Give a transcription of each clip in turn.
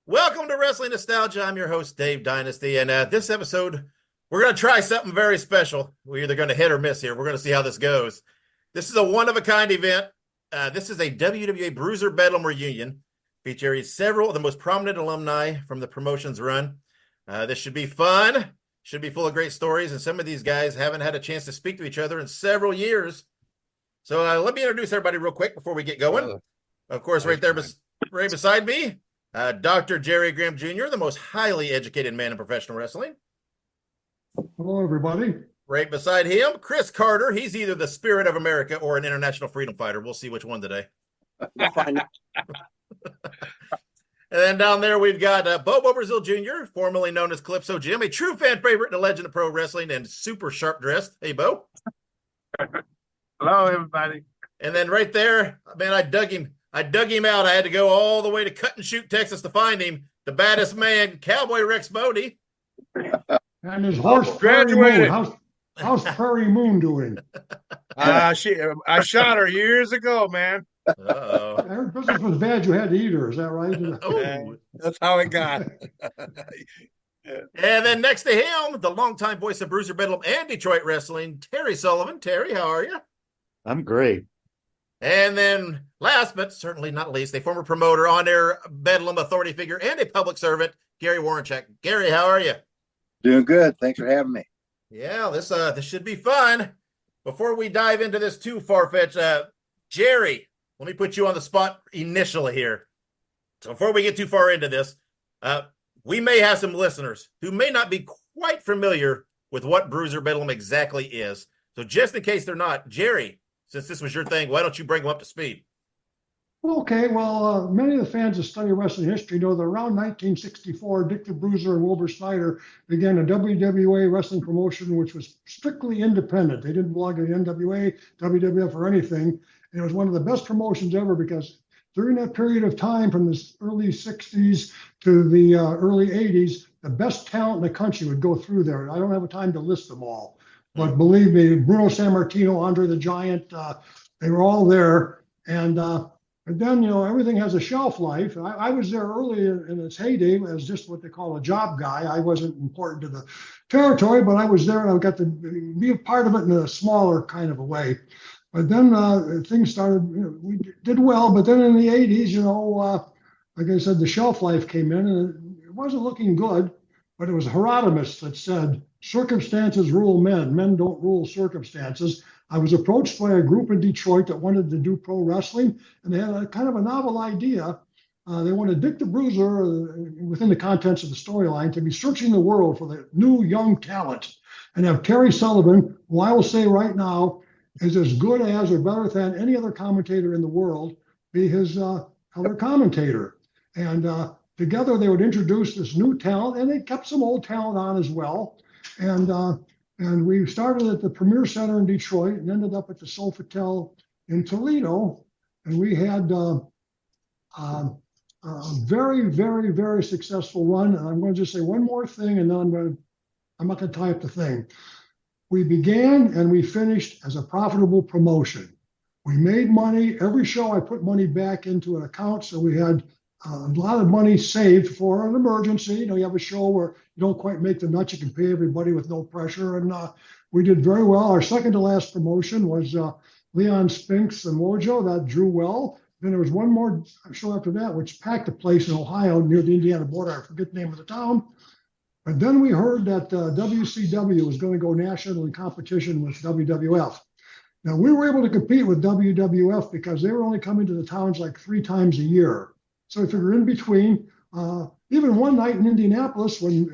Welcome to Wrestling Nostalgia. I'm your host, Dave Dynasty, and this episode, we're going to try something very special. We're either going to hit or miss here. We're going to see how this goes. This is a one-of-a-kind event. This is a WWA Bruiser Bedlam reunion featuring several of the most prominent alumni from the promotion's run. This should be fun. Should be full of great stories, and some of these guys haven't had a chance to speak to each other in several years. So let me introduce everybody real quick before we get going. Of course, right there, right beside me, Dr. Jerry Graham Jr., the most highly educated man in professional wrestling. Hello, everybody. Right beside him, Chris Carter. He's either the spirit of America or an international freedom fighter. We'll see which one today. We'll find out. And then down there, we've got Wwa Bruiser Jr., formerly known as Calypso Jim, a true fan favorite and a legend of pro wrestling and super sharp dressed. Hey, Bo. Hello, everybody. And then right there, man, I dug him out. I had to go all the way to Cut and Shoot, Texas to find him. The baddest man, Cowboy Rex Bodie. And his horse, graduated. How's Prairie Moon doing? I shot her years ago, man. Uh-oh. Her business was bad. You had to eat her. Is that right? Oh. That's how it got. And then next to him, the longtime voice of Bruiser Bedlam and Detroit wrestling, Terry Sullivan. Terry, how are you? I'm great. And then last but certainly not least, a former promoter, on-air Bedlam authority figure, and a public servant, Gary Woronchak. Gary, how are you? Doing good. Thanks for having me. Yeah, this should be fun. Before we dive into this too far-fetched, Jerry, let me put you on the spot initially here. So before we get too far into this, we may have some listeners who may not be quite familiar with what Bruiser Bedlam exactly is. So just in case they're not, Jerry, since this was your thing, why don't you bring them up to speed? Okay, well, many of the fans that study wrestling history know that around 1964, Dick the Bruiser and Wilbur Snyder began a WWA wrestling promotion, which was strictly independent. They didn't belong to the NWA, WWF, or anything. And it was one of the best promotions ever because during that period of time from the early 60s to the early 80s, the best talent in the country would go through there. I don't have time to list them all. But believe me, Bruno Sammartino, Andre the Giant, they were all there. And then, everything has a shelf life. I was there early in its heyday as just what they call a job guy. I wasn't important to the territory, but I was there and I got to be a part of it in a smaller kind of a way. But then things started, we did well, but then in the 80s, like I said, the shelf life came in and it wasn't looking good, but it was Herodotus that said, circumstances rule men, men don't rule circumstances. I was approached by a group in Detroit that wanted to do pro wrestling, and they had a kind of a novel idea. They wanted Dick the Bruiser, within the contents of the storyline, to be searching the world for the new young talent, and have Terry Sullivan, who I will say right now is as good as or better than any other commentator in the world, be his color commentator. And together they would introduce this new talent, and they kept some old talent on as well. And we started at the Premier Center in Detroit and ended up at the Sofitel in Toledo. And we had a very, very, very successful run. And I'm going to just say one more thing, and then I'm not going to tie up the thing. We began and we finished as a profitable promotion. We made money. Every show I put money back into an account. So we had a lot of money saved for an emergency. You have a show where you don't quite make the nuts, you can pay everybody with no pressure. And we did very well. Our second to last promotion was Leon Spinks and Mojo. That drew well. Then there was one more show after that, which packed a place in Ohio near the Indiana border. I forget the name of the town. But then we heard that WCW was going to go national in competition with WWF. Now, we were able to compete with WWF because they were only coming to the towns like 3 times a year. So if you're in between, even one night in Indianapolis when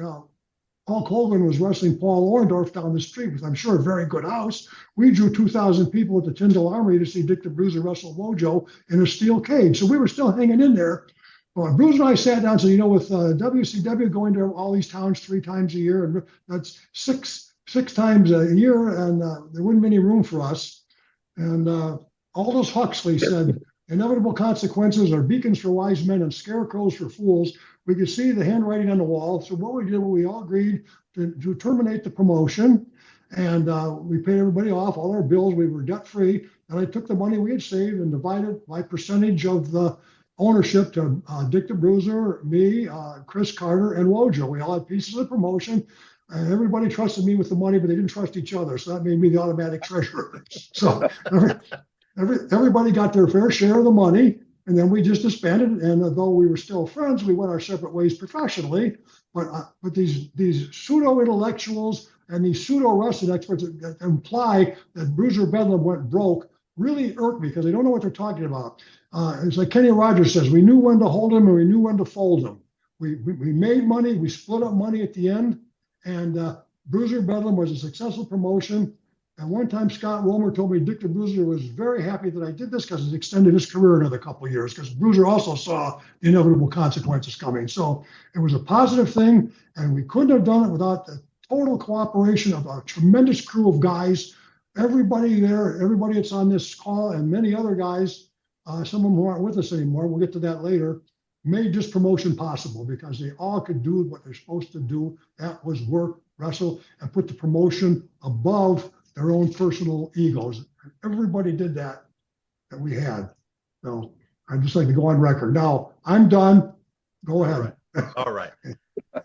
Hulk Hogan was wrestling Paul Orndorff down the street with, I'm sure, a very good house, we drew 2,000 people at the Tyndall Armory to see Dick the Bruiser wrestle Mojo in a steel cage. So we were still hanging in there. Well, Bruiser and I sat down and said, with WCW going to all these towns 3 times a year, and that's six times a year, and there wouldn't be any room for us. And Aldous Huxley said, inevitable consequences are beacons for wise men and scarecrows for fools. We could see the handwriting on the wall. So what we did, we all agreed to terminate the promotion, and we paid everybody off, all our bills. We were debt-free, and I took the money we had saved and divided by percentage of the ownership to Dick the Bruiser, me, Chris Carter, and Wojo. We all had pieces of the promotion. And everybody trusted me with the money, but they didn't trust each other. So that made me the automatic treasurer. So everybody got their fair share of the money. And then we just disbanded. And though we were still friends, we went our separate ways professionally. But these pseudo intellectuals and these pseudo wrestling experts that imply that Bruiser Bedlam went broke really irk me because they don't know what they're talking about. It's like Kenny Rogers says, we knew when to hold them and we knew when to fold them. We made money, we split up money at the end, and Bruiser Bedlam was a successful promotion. And one time Scott Romer told me Dick the Bruiser was very happy that I did this because it extended his career another couple of years because Bruiser also saw the inevitable consequences coming. So it was a positive thing, and we couldn't have done it without the total cooperation of a tremendous crew of guys. Everybody there, everybody that's on this call, and many other guys, some of them who aren't with us anymore, we'll get to that later, made this promotion possible because they all could do what they're supposed to do. That was work, wrestle, and put the promotion above their own personal egos. Everybody did that we had. So I'd just like to go on record. Now, I'm done. Go ahead. All right.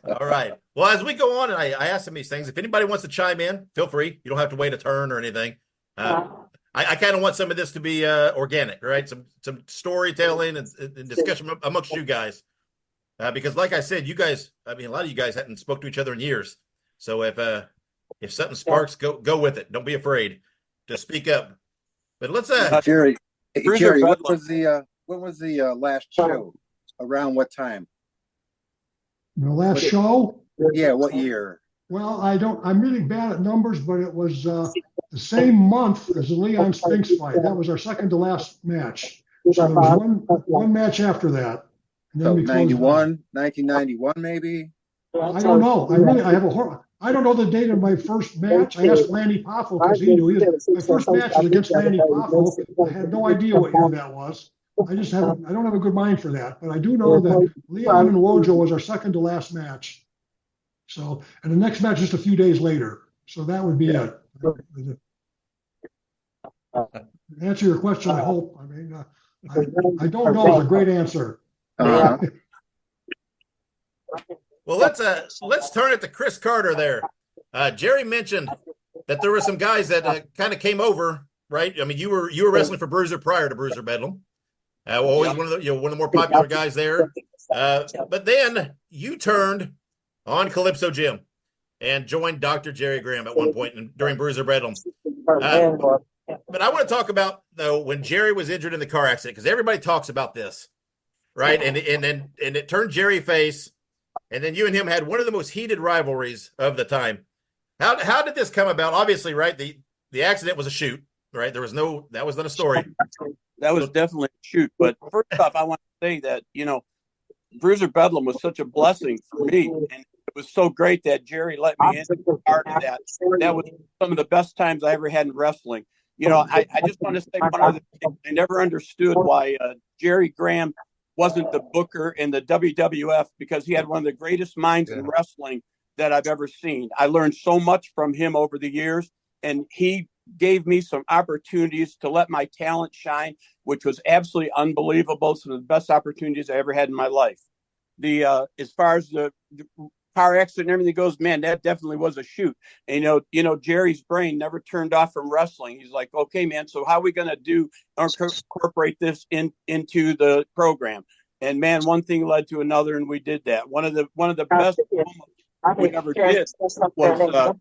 All right. Well, as we go on, and I ask them these things, if anybody wants to chime in, feel free. You don't have to wait a turn or anything. I kind of want some of this to be organic, right? Some storytelling and discussion amongst you guys. Because like I said, you guys, I mean, a lot of you guys hadn't spoke to each other in years. So if something sparks, go with it. Don't be afraid to speak up. But let's Jerry, Bruiser what Bedlam. was the last show? Around what time? The last show? Yeah, what year? Well, I'm really bad at numbers, but it was the same month as the Leon Spinks fight. That was our second to last match. So there was one match after that. And then So we closed 1991 maybe? I don't know. I don't know the date of my first match. I asked Lanny Poffo because he knew. My first match was against Lanny Poffo. I had no idea what year that was. I don't have a good mind for that. But I do know that Leon and Wojo was our second to last match. So, and the next match just a few days later. So that would be it. To answer your question, I hope. I mean, I don't know is a great answer. Uh-huh. Well, let's turn it to Chris Carter there. Jerry mentioned that there were some guys that kind of came over, right? I mean, you were wrestling for Bruiser prior to Bruiser Bedlam. Always one of the more popular guys there. But then you turned on Calypso Jim and joined Dr. Jerry Graham at one point during Bruiser Bedlam. But I want to talk about though when Jerry was injured in the car accident because everybody talks about this, right? And it turned Jerry face. And then you and him had one of the most heated rivalries of the time. How did this come about? Obviously, right? The accident was a shoot, right? That was not a story. That was definitely a shoot. But first off, I want to say that, Bruiser Bedlam was such a blessing for me. And it was so great that Jerry let me in part of that. That was some of the best times I ever had in wrestling. I just want to say one other thing. I never understood why Jerry Graham wasn't the booker in the WWF because he had one of the greatest minds in wrestling that I've ever seen. I learned so much from him over the years, and he gave me some opportunities to let my talent shine, which was absolutely unbelievable. Some of the best opportunities I ever had in my life. As far as the car accident and everything goes, man, that definitely was a shoot. And, Jerry's brain never turned off from wrestling. He's like, okay, man, so how are we going to incorporate this into the program? And man, one thing led to another, and we did that. One of the best moments we ever did was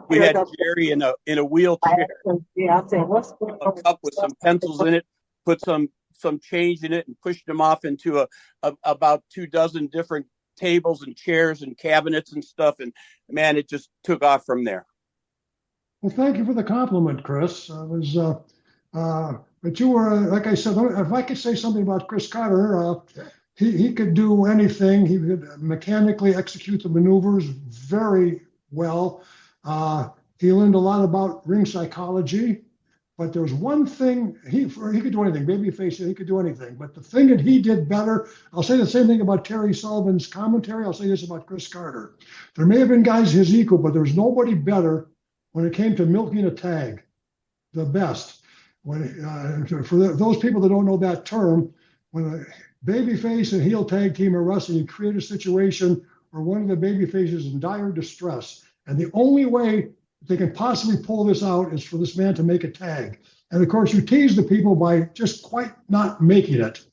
we had Jerry in a wheelchair, a cup with some pencils in it, put some change in it, and pushed him off into about 24 different tables and chairs and cabinets and stuff, and man, it just took off from there. Well, thank you for the compliment, Chris. But you were, like I said, if I could say something about Chris Carter, he could do anything. He could mechanically execute the maneuvers very well. He learned a lot about ring psychology. But there was one thing, he could do anything, babyface, he could do anything. But the thing that he did better, I'll say the same thing about Terry Sullivan's commentary, I'll say this about Chris Carter. There may have been guys his equal, but there's nobody better when it came to milking a tag, the best. For those people that don't know that term, when babyface and heel tag team are wrestling. You create a situation where one of the babyfaces is in dire distress. And the only way they can possibly pull this out is for this man to make a tag. And of course, you tease the people by just quite not making it.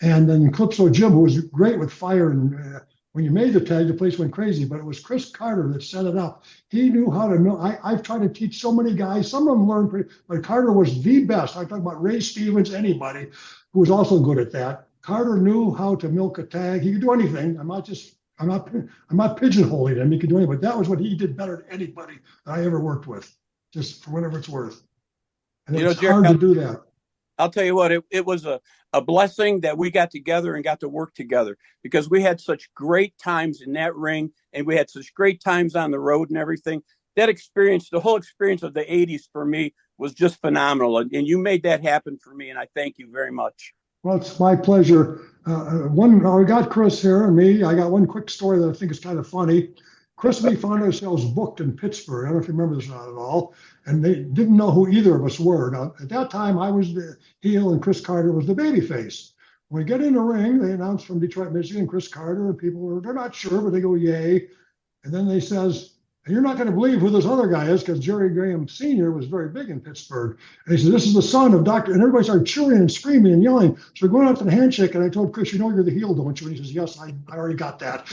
And then Calypso Jim, who was great with fire, and when you made the tag, the place went crazy. But it was Chris Carter that set it up. He knew how to know. I've tried to teach so many guys. Some of them learned, but Carter was the best. I'm talking about Ray Stevens, anybody who was also good at that. Carter knew how to milk a tag. He could do anything. I'm not pigeonholing him. He could do anything. But that was what he did better than anybody that I ever worked with, just for whatever it's worth. And it was hard to do that. I'll tell you what, it was a blessing that we got together and got to work together, because we had such great times in that ring, and we had such great times on the road and everything. That experience, the whole experience of the 80s for me was just phenomenal. And you made that happen for me, and I thank you very much. Well, it's my pleasure. We got Chris here and me. I got one quick story that I think is kind of funny. Chris and me found ourselves booked in Pittsburgh. I don't know if you remember this or not at all. And they didn't know who either of us were. Now, at that time, I was the heel and Chris Carter was the babyface. When we get in the ring, they announced from Detroit, Michigan, Chris Carter, and people they're not sure, but they go, yay. And then they says, you're not going to believe who this other guy is, because Jerry Graham Sr. was very big in Pittsburgh. And he said, this is the son of Dr. And everybody started cheering and screaming and yelling. So we're going out to the handshake, and I told Chris, you know you're the heel, don't you? And he says, yes, I already got that.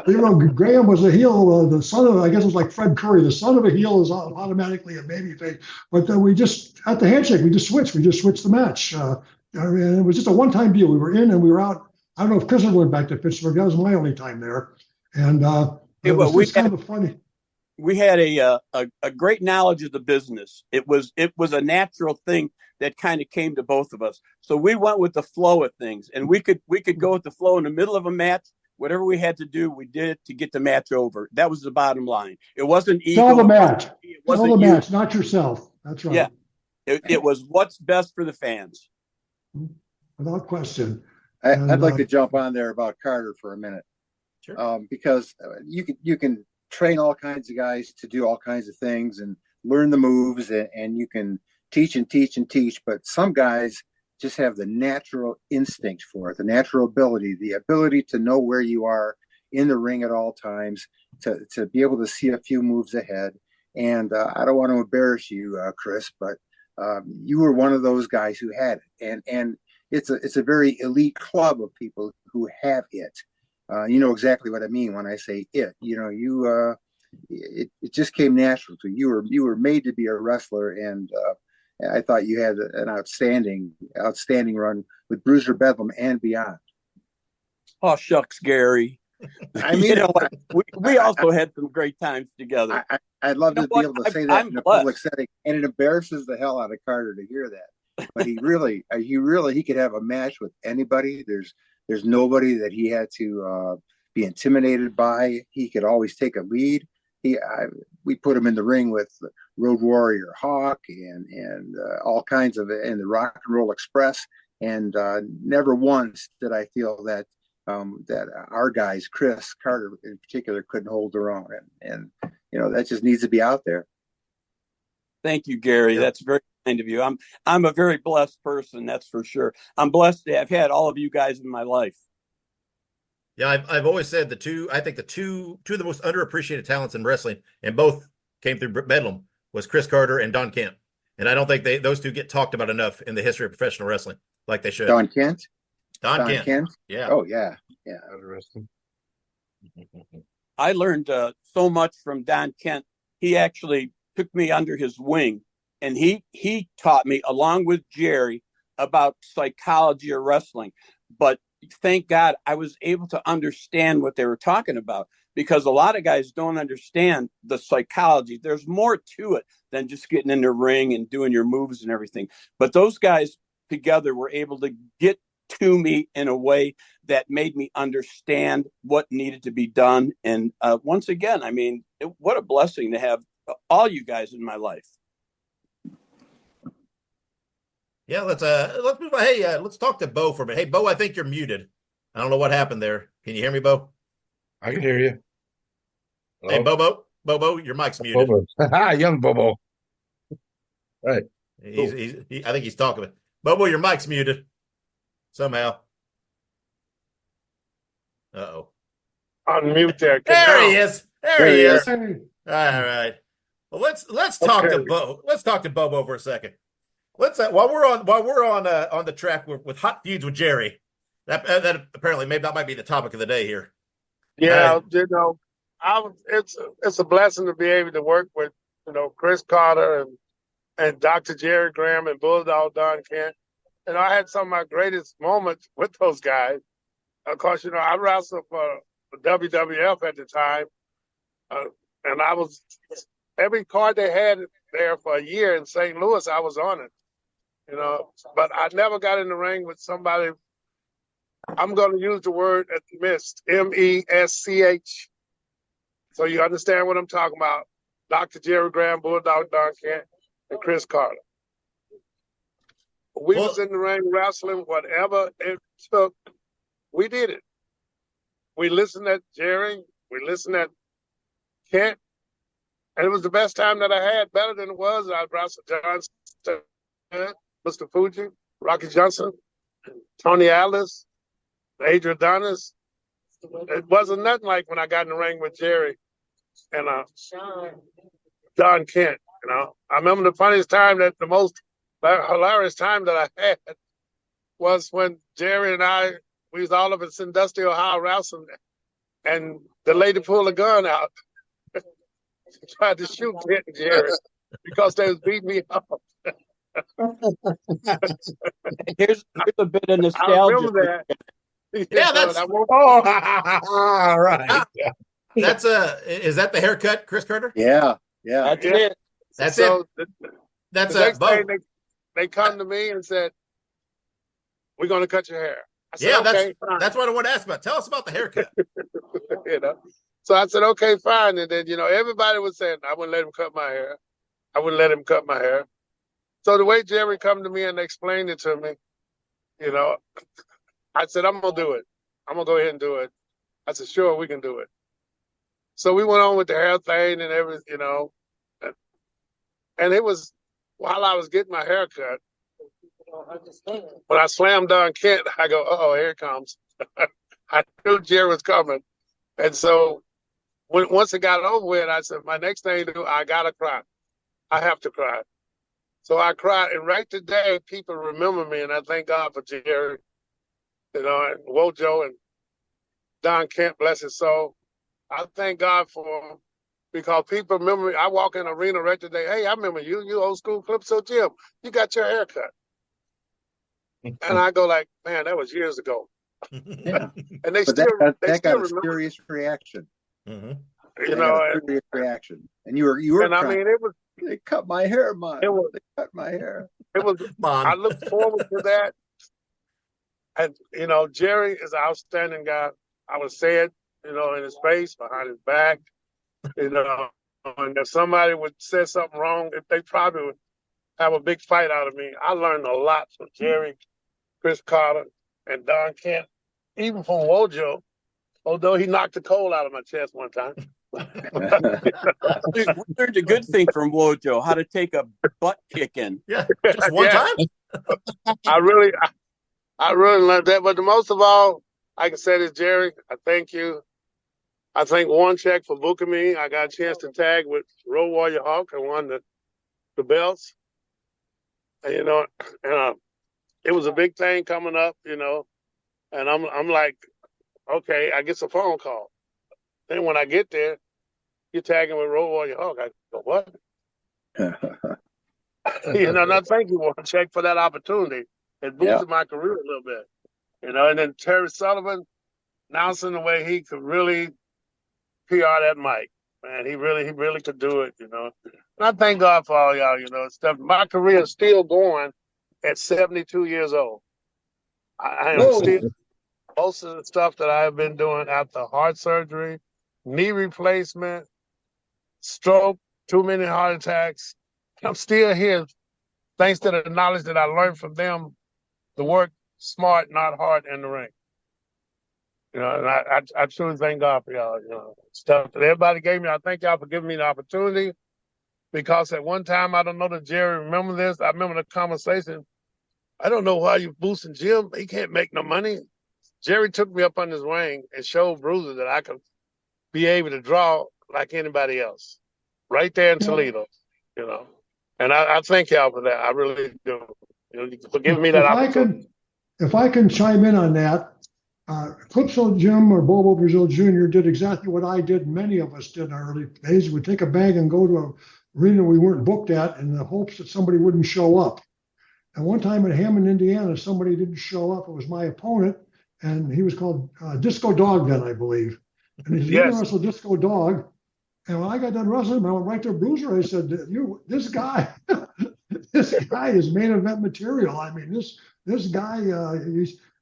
You know, Graham was a heel, the son of, I guess it was like Fred Curry, the son of a heel is automatically a babyface. But we just, at the handshake, we just switched the match. I mean, it was just a one-time deal. We were in and we were out. I don't know if Chris ever went back to Pittsburgh. That was my only time there. And it was kind of funny. We had a great knowledge of the business. It was a natural thing that kind of came to both of us. So we went with the flow of things, and we could go with the flow in the middle of a match. Whatever we had to do, we did it to get the match over. That was the bottom line. It wasn't ego. Sell the match. It wasn't Sell the you. match, not yourself. That's right. Yeah. It was what's best for the fans. Without question. I'd like to jump on there about Carter for a minute. Sure. Because you can train all kinds of guys to do all kinds of things and learn the moves, and you can teach and teach and teach. But some guys just have the natural instinct for it, the natural ability, the ability to know where you are in the ring at all times, to be able to see a few moves ahead. And I don't want to embarrass you, Chris, but you were one of those guys who had it. And it's a very elite club of people who have it. You know exactly what I mean when I say it. You know, it just came natural to you. You were made to be a wrestler, and I thought you had an outstanding run with Bruiser Bedlam and beyond. Oh, shucks, Gary. I mean, you know what? We also had some great times together. I'd love to be able to say that I'm in a blessed. public setting, and it embarrasses the hell out of Carter to hear that. But he could have a match with anybody. There's nobody that he had to be intimidated by. He could always take a lead. We put him in the ring with Road Warrior Hawk and all kinds of it, and the Rock and Roll Express. And never once did I feel that that our guys, Chris Carter in particular, couldn't hold their own. And you know, that just needs to be out there. Thank you, Gary. Yeah. That's very kind of you. I'm a very blessed person, that's for sure. I'm blessed to have had all of you guys in my life. Yeah, I've always said the two of the most underappreciated talents in wrestling, and both came through Bedlam, was Chris Carter and Don Kent. And I don't think those two get talked about enough in the history of professional wrestling like they should. Don Kent? Don Kent. Yeah. Oh, yeah. Yeah. Interesting. I learned so much from Don Kent. He actually took me under his wing, and he taught me, along with Jerry, about psychology of wrestling. But thank God I was able to understand what they were talking about, because a lot of guys don't understand the psychology. There's more to it than just getting in the ring and doing your moves and everything. But those guys together were able to get to me in a way that made me understand what needed to be done. And once again, I mean, what a blessing to have all you guys in my life. Yeah, let's move on. Hey, let's talk to Bo for a minute. Hey, Bo, I think you're muted. I don't know what happened there. Can you hear me, Bo? I can hear you. Hey, Bobo, your mic's muted. Bobo. Young Bobo. Right. I think he's talking. Bobo, your mic's muted. somehow. Uh-oh. Unmute there. There he is. There he is. Hey, All right. Well, let's talk to Bo. Let's talk to Bobo for a second. Let's while we're on the track with hot feuds with Jerry. That apparently maybe that might be the topic of the day here. Yeah, it's a blessing to be able to work with Chris Carter and Dr. Jerry Graham and Bulldog Don Kent. And I had some of my greatest moments with those guys. Of course, I wrestled for WWF at the time, and I was every card they had there for a year in St. Louis, I was on it. But I never got in the ring with somebody. I'm going to use the word missed, M-E-S-C-H. So you understand what I'm talking about. Dr. Jerry Graham, Bulldog Don Kent, and Chris Carter. We was in the ring wrestling, whatever it took, we did it. We listened at Jerry, we listened at Kent, and it was the best time that I had, better than it was. I wrestled John, Mr. Fuji, Rocky Johnson, Tony Atlas, Adrian Adonis. It wasn't nothing like when I got in the ring with Jerry and Don Kent. I remember the funniest time, the most hilarious time that I had was when Jerry and we was all up in Sandusky, Ohio, wrestling, and the lady pulled a gun out, tried to shoot Kent and Jerry because they was beating me up. Here's a bit of I nostalgia. remember that. Yeah, that's all right. That's is that the haircut, Chris Carter? Yeah. That's it. That's so it. The That's next Bo. day they come to me and said, "We're going to cut your hair." I said, Yeah, okay, fine. that's what I want to ask about. Tell us about the haircut. So I said, okay, fine. And then, everybody was saying, I wouldn't let him cut my hair. I wouldn't let him cut my hair. So the way Jerry come to me and explained it to me, I said, I'm going to do it. I'm going to go ahead and do it. I said, sure, we can do it. So we went on with the hair thing and everything, and it was while I was getting my hair cut, when I slammed Don Kent, I go, uh-oh, here it comes. I knew Jerry was coming. And so once it got over with, I said, my next thing to do, I got to cry. I have to cry. So I cried. And right today, people remember me, and I thank God for Jerry, and Wojo and Don Kent, bless his soul. I thank God for him because people remember me. I walk in the arena right today. Hey, I remember you old school Calypso Jim. You got your hair cut. And I go like, man, that was years ago. Yeah. And they But still that got a remember. serious reaction. Mm-hmm. A serious reaction. And you were And crying. I mean, it was. They cut my hair, Mom. It was. They cut my hair. It was. I look forward to that. And Jerry is an outstanding guy. I would say it, in his face, behind his back, and if somebody would say something wrong, they probably would have a big fight out of me. I learned a lot from Jerry, Chris Carter, and Don Kent, even from Wojo, although he knocked the coal out of my chest one time. We learned a good thing from Wojo, how to take a butt kicking. Yeah, just one time. I really learned that. But the most of all, I can say this, Jerry, I thank you. I thank Woronchak for booking me. I got a chance to tag with Road Warrior Hawk and won the belts. And, it was a big thing coming up, and I'm like, okay, I get a phone call. Then when I get there, you're tagging with Road Warrior Hawk. I go, what? Now thank you, Woronchak, for that opportunity. It boosted my career a little bit, and then Terry Sullivan announcing the way he could really PR that mic. Man, he really could do it, And I thank God for all y'all, stuff. My career is still going at 72 years old. I am still, most of the stuff that I've been doing after heart surgery, knee replacement, stroke, too many heart attacks. I'm still here thanks to the knowledge that I learned from them to work smart, not hard in the ring. And I truly thank God for y'all, stuff that everybody gave me. I thank y'all for giving me the opportunity because at one time, I don't know that Jerry remember this. I remember the conversation I don't know why you boosting Jim. He can't make no money. Jerry took me up on his wing and showed Bruiser that I could be able to draw like anybody else, right there in Toledo, you know. And I thank y'all for that. I really do. You know, for giving me that opportunity. If I can chime in on that, Calypso Jim or Bobo Brazil Jr. did exactly what I did. Many of us did in our early days. We'd take a bag and go to an arena we weren't booked at in the hopes that somebody wouldn't show up. And one time in Hammond, Indiana, somebody didn't show up. It was my opponent, and he was called Disco Dog then, I believe. And he said, "You're gonna wrestle Disco Dog." And when I got done wrestling, I went right to Bruiser. I said, this guy, this guy is main event material. I mean, this guy,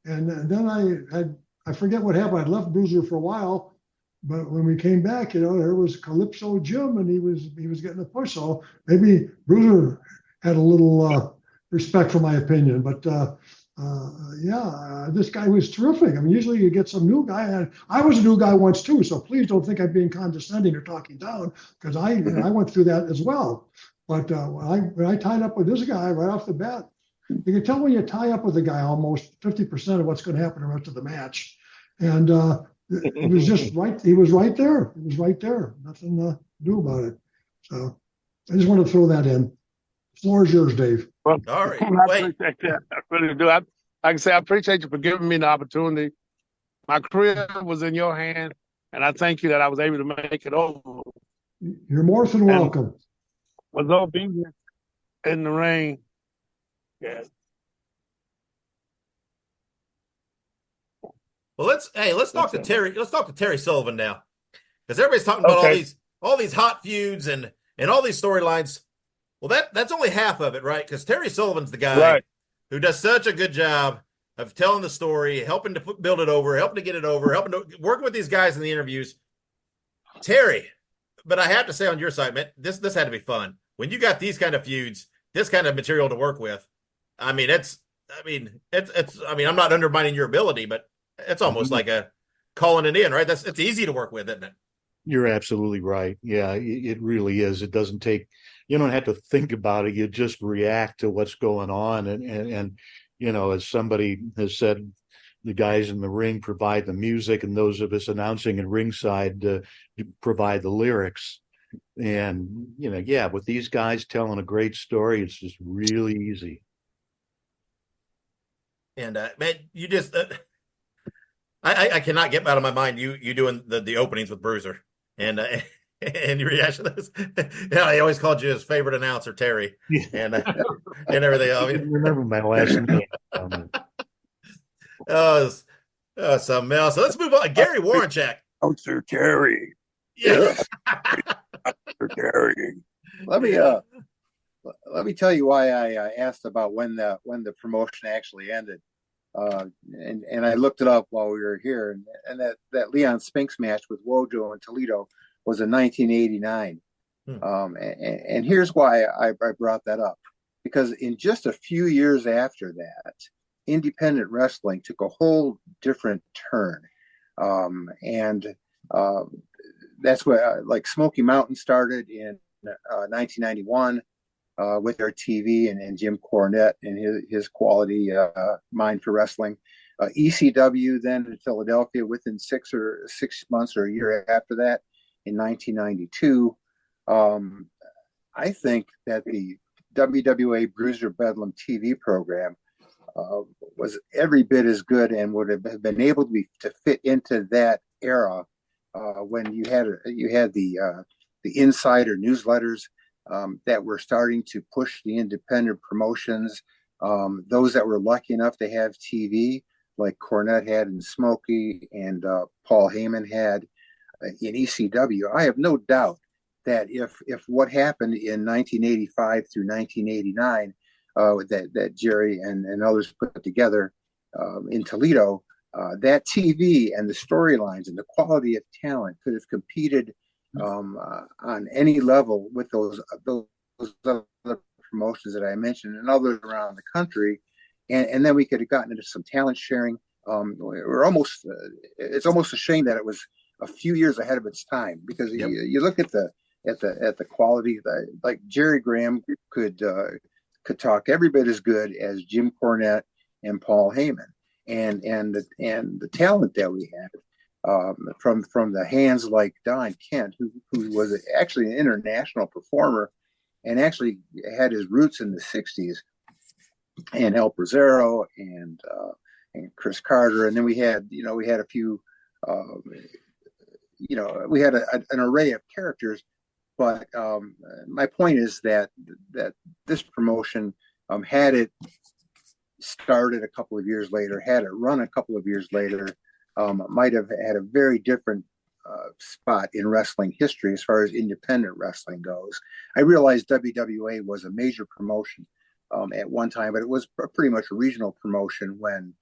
and then I forget what happened. I left Bruiser for a while, but when we came back, there was Calypso Jim, and he was getting a push. So maybe Bruiser had a little respect for my opinion, but this guy was terrific. I mean, usually you get some new guy, and I was a new guy once too. So please don't think I'm being condescending or talking down, because I went through that as well. But when I tied up with this guy right off the bat, you can tell when you tie up with a guy almost 50% of what's going to happen the rest of the match. And it was just right. He was right there. He was right there. Nothing to do about it. So I just want to throw that in. The floor is yours, Dave. Well, All right. I appreciate that. I really do. Like I say, I appreciate you for giving me the opportunity. My career was in your hands, and I thank you that I was able to make it over. You're more than welcome. Was obedient in the ring. Yes. Well, let's talk to Terry. Let's talk to Terry Sullivan now, because everybody's talking about all these hot feuds and all these storylines. Well, that's only half of it, right? Because Terry Sullivan's the guy who does such a good job of telling the story, helping to build it over, helping to get it over, working with these guys in the interviews. Terry, but I have to say on your side, man, this had to be fun. When you got these kind of feuds, this kind of material to work with, I'm not undermining your ability, but it's almost like a calling it in, right? It's easy to work with, isn't it? You're absolutely right. Yeah, it really is. It doesn't take, you don't have to think about it. You just react to what's going on. And as somebody has said, the guys in the ring provide the music, and those of us announcing and ringside provide the lyrics. And, with these guys telling a great story, it's just really easy. And, man, you just, I cannot get out of my mind you doing the openings with Bruiser. And your reaction to this, he always called you his favorite announcer, Terry, and everything. I mean, remember my last name. Something else. So let's move on. Gary Woronchak. Announcer Terry. Yeah. Terry. Let me tell you why I asked about when the promotion actually ended. And I looked it up while we were here, and that Leon Spinks match with Wojo in Toledo was in 1989. And here's why I brought that up, because in just a few years after that, independent wrestling took a whole different turn. That's where like Smoky Mountain started in 1991. With their TV and Jim Cornette and his quality mind for wrestling. ECW then in Philadelphia within 6 months or a year after that in 1992. I think that the WWA Bruiser Bedlam TV program was every bit as good and would have been able to fit into that era when you had the insider newsletters that were starting to push the independent promotions. Those that were lucky enough to have TV, like Cornette had and Smokey and Paul Heyman had in ECW. I have no doubt that if what happened in 1985 through 1989, that Jerry and others put together in Toledo, that TV and the storylines and the quality of talent could have competed on any level with those other promotions that I mentioned and others around the country, and then we could have gotten into some talent sharing. It's almost a shame that it was a few years ahead of its time, because you look at the quality, like Jerry Graham could could talk every bit as good as Jim Cornette and Paul Heyman, and the talent that we had. From the hands like Don Kent, who was actually an international performer and actually had his roots in the 60s, and El Brazero and Chris Carter. And then we had a few, we had an array of characters. But my point is that this promotion, had it started a couple of years later, had it run a couple of years later, might have had a very different spot in wrestling history as far as independent wrestling goes. I realized WWA was a major promotion at one time, but it was pretty much a regional promotion when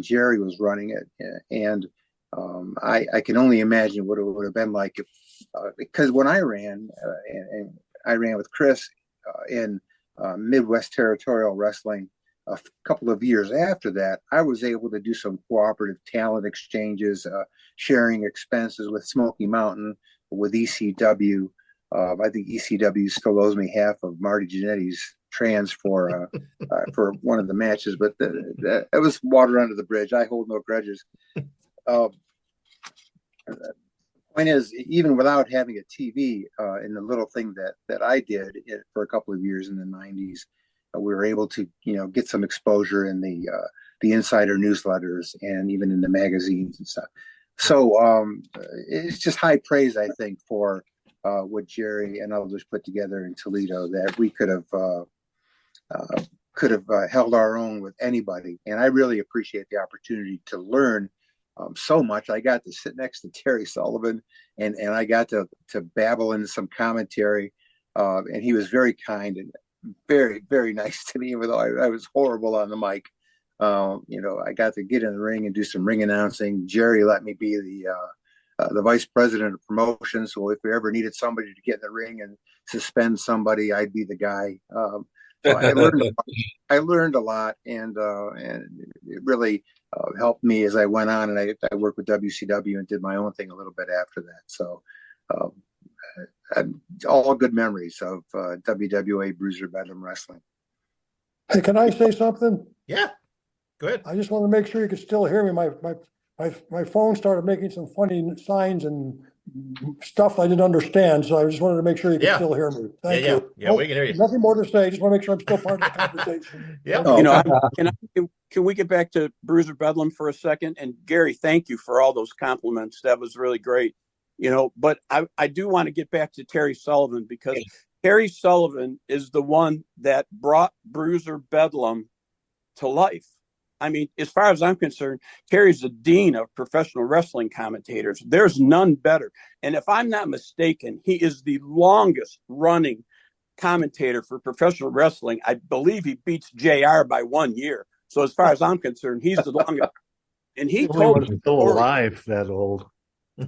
Jerry was running it. And I can only imagine what it would have been like if, because when I ran, and I ran with Chris in Midwest Territorial Wrestling, a couple of years after that, I was able to do some cooperative talent exchanges, sharing expenses with Smoky Mountain, with ECW. I think ECW still owes me half of Marty Jannetty's trans for one of the matches, but it was water under the bridge. I hold no grudges. The point is, even without having a TV, in the little thing that I did for a couple of years in the 90s, we were able to, get some exposure in the insider newsletters and even in the magazines and stuff. So it's just high praise, I think, for what Jerry and others put together in Toledo, that we could have held our own with anybody. And I really appreciate the opportunity to learn so much. I got to sit next to Terry Sullivan, and I got to babble into some commentary, and he was very kind and very, very nice to me, even though I was horrible on the mic. I got to get in the ring and do some ring announcing. Jerry let me be the vice president of promotions, so if we ever needed somebody to get in the ring and suspend somebody, I'd be the guy. So I learned a lot, and it really helped me as I went on, and I worked with WCW and did my own thing a little bit after that. So all good memories of WWA Bruiser Bedlam Wrestling. Hey, can I say something? Yeah, go ahead. I just want to make sure you can still hear me. My phone started making some funny signs and stuff I didn't understand, so I just wanted to make sure you can still hear me. Thank you. Yeah, we can hear you. Nothing more to say. Just want to make sure I'm still part of the conversation. Yeah. Can we get back to Bruiser Bedlam for a second? And Gary, thank you for all those compliments. That was really great. But I do want to get back to Terry Sullivan, because Terry Sullivan is the one that brought Bruiser Bedlam to life. I mean, as far as I'm concerned, Terry's the dean of professional wrestling commentators. There's none better. And if I'm not mistaken, he is the longest running commentator for professional wrestling. I believe he beats JR by 1 year. So as far as I'm concerned, he's the longest. And he told was still alive that old. he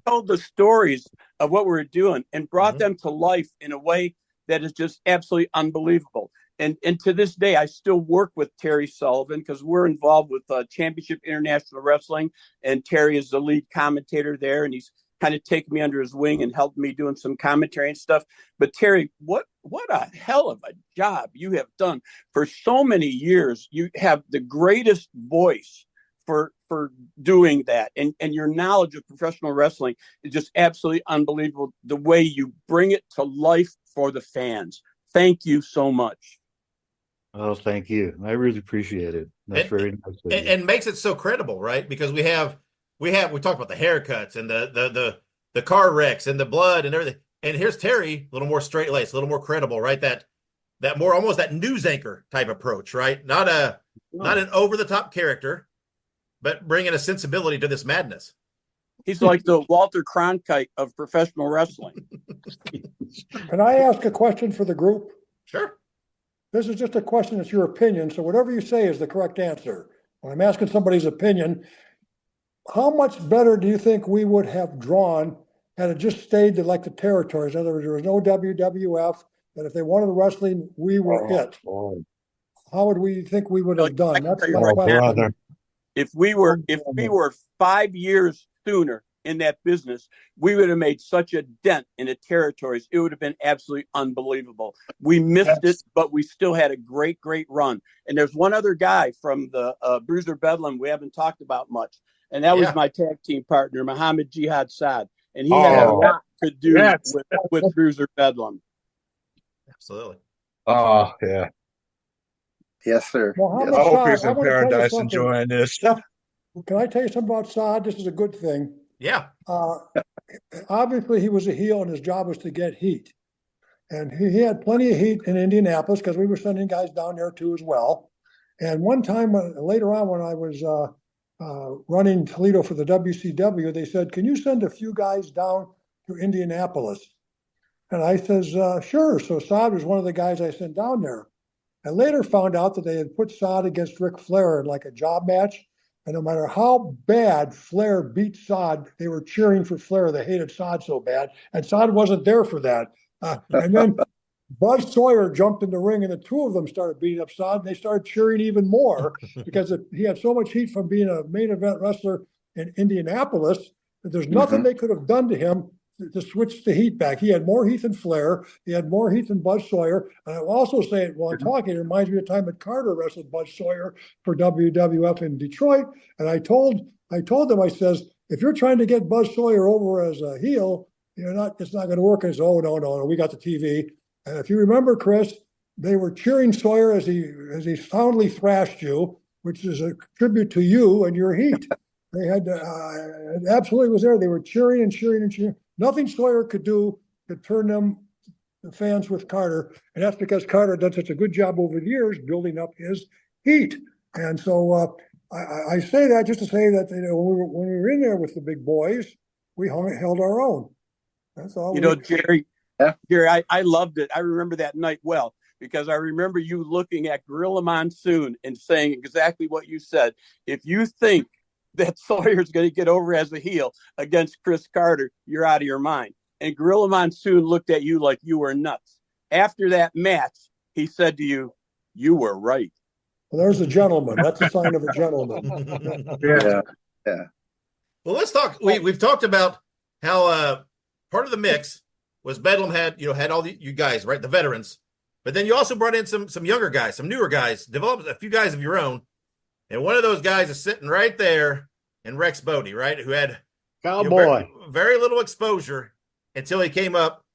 told the stories of what we were doing and brought them to life in a way that is just absolutely unbelievable. And to this day, I still work with Terry Sullivan, because we're involved with Championship International Wrestling, and Terry is the lead commentator there, and he's kind of taken me under his wing and helped me doing some commentary and stuff. But Terry, what a hell of a job you have done for so many years. You have the greatest voice for doing that, and your knowledge of professional wrestling is just absolutely unbelievable, the way you bring it to life for the fans. Thank you so much. Oh, thank you. I really appreciate it. That's very nice of you. And makes it so credible, right? Because we talked about the haircuts and the car wrecks and the blood and everything. And here's Terry, a little more straight laced, a little more credible, right? That more almost that news anchor type approach, right? Not an over the top character, but bringing a sensibility to this madness. He's like the Walter Cronkite of professional wrestling. Can I ask a question for the group? Sure. This is just a question. It's your opinion. So whatever you say is the correct answer. When I'm asking somebody's opinion, how much better do you think we would have drawn had it just stayed like the territories? In other words, there was no WWF, that if they wanted wrestling, we were it. How would we think we would have done? That's my question. Brother. If we were 5 years sooner in that business, we would have made such a dent in the territories. It would have been absolutely unbelievable. We missed it, but we still had a great, great run. And there's one other guy from the Bruiser Bedlam we haven't talked about much, and that was my tag team partner, Muhammad Jihad Saad. And he had a lot to do with Bruiser Bedlam. Absolutely. Oh, yeah. Yes, sir. Well, I hope he's in paradise enjoying this. Can I tell you something about Saad? This is a good thing. Yeah. Obviously, he was a heel, and his job was to get heat. And he had plenty of heat in Indianapolis because we were sending guys down there too as well. And one time later on, when I was running Toledo for the WCW, they said, "Can you send a few guys down to Indianapolis?" And I says, "Sure." So Saad was one of the guys I sent down there. I later found out that they had put Saad against Ric Flair in like a job match. And no matter how bad Flair beat Saad, they were cheering for Flair. They hated Saad so bad. And Saad wasn't there for that. And then Buzz Sawyer jumped in the ring, and the two of them started beating up Saad. And they started cheering even more because he had so much heat from being a main event wrestler in Indianapolis that there's nothing they could have done to him to switch the heat back. He had more heat than Flair. He had more heat than Buzz Sawyer. And I will also say, while I'm talking, it reminds me of the time that Carter wrestled Buzz Sawyer for WWF in Detroit. And I told them, I says, if you're trying to get Buzz Sawyer over as a heel, it's not going to work. And I said, oh, no, we got the TV. And if you remember, Chris, they were cheering Sawyer as he soundly thrashed you, which is a tribute to you and your heat. They had it absolutely was there. They were cheering and cheering and cheering. Nothing Sawyer could do to turn them, the fans, with Carter. And that's because Carter done such a good job over the years building up his heat. And so I say that just to say that when we were in there with the big boys, we held our own. That's all. Jerry, I loved it. I remember that night well, because I remember you looking at Gorilla Monsoon and saying exactly what you said. If you think that Sawyer's going to get over as a heel against Chris Carter, you're out of your mind. And Gorilla Monsoon looked at you like you were nuts. After that match, he said to you, "You were right." Well, there's a gentleman. That's a sign of a gentleman. Yeah. Well, let's talk. We've talked about how part of the mix was Bedlam had all you guys, right? The veterans. But then you also brought in some younger guys, some newer guys, developed a few guys of your own. And one of those guys is sitting right there in Rex Bodie, right? Who had Cowboy. Very little exposure until he came up.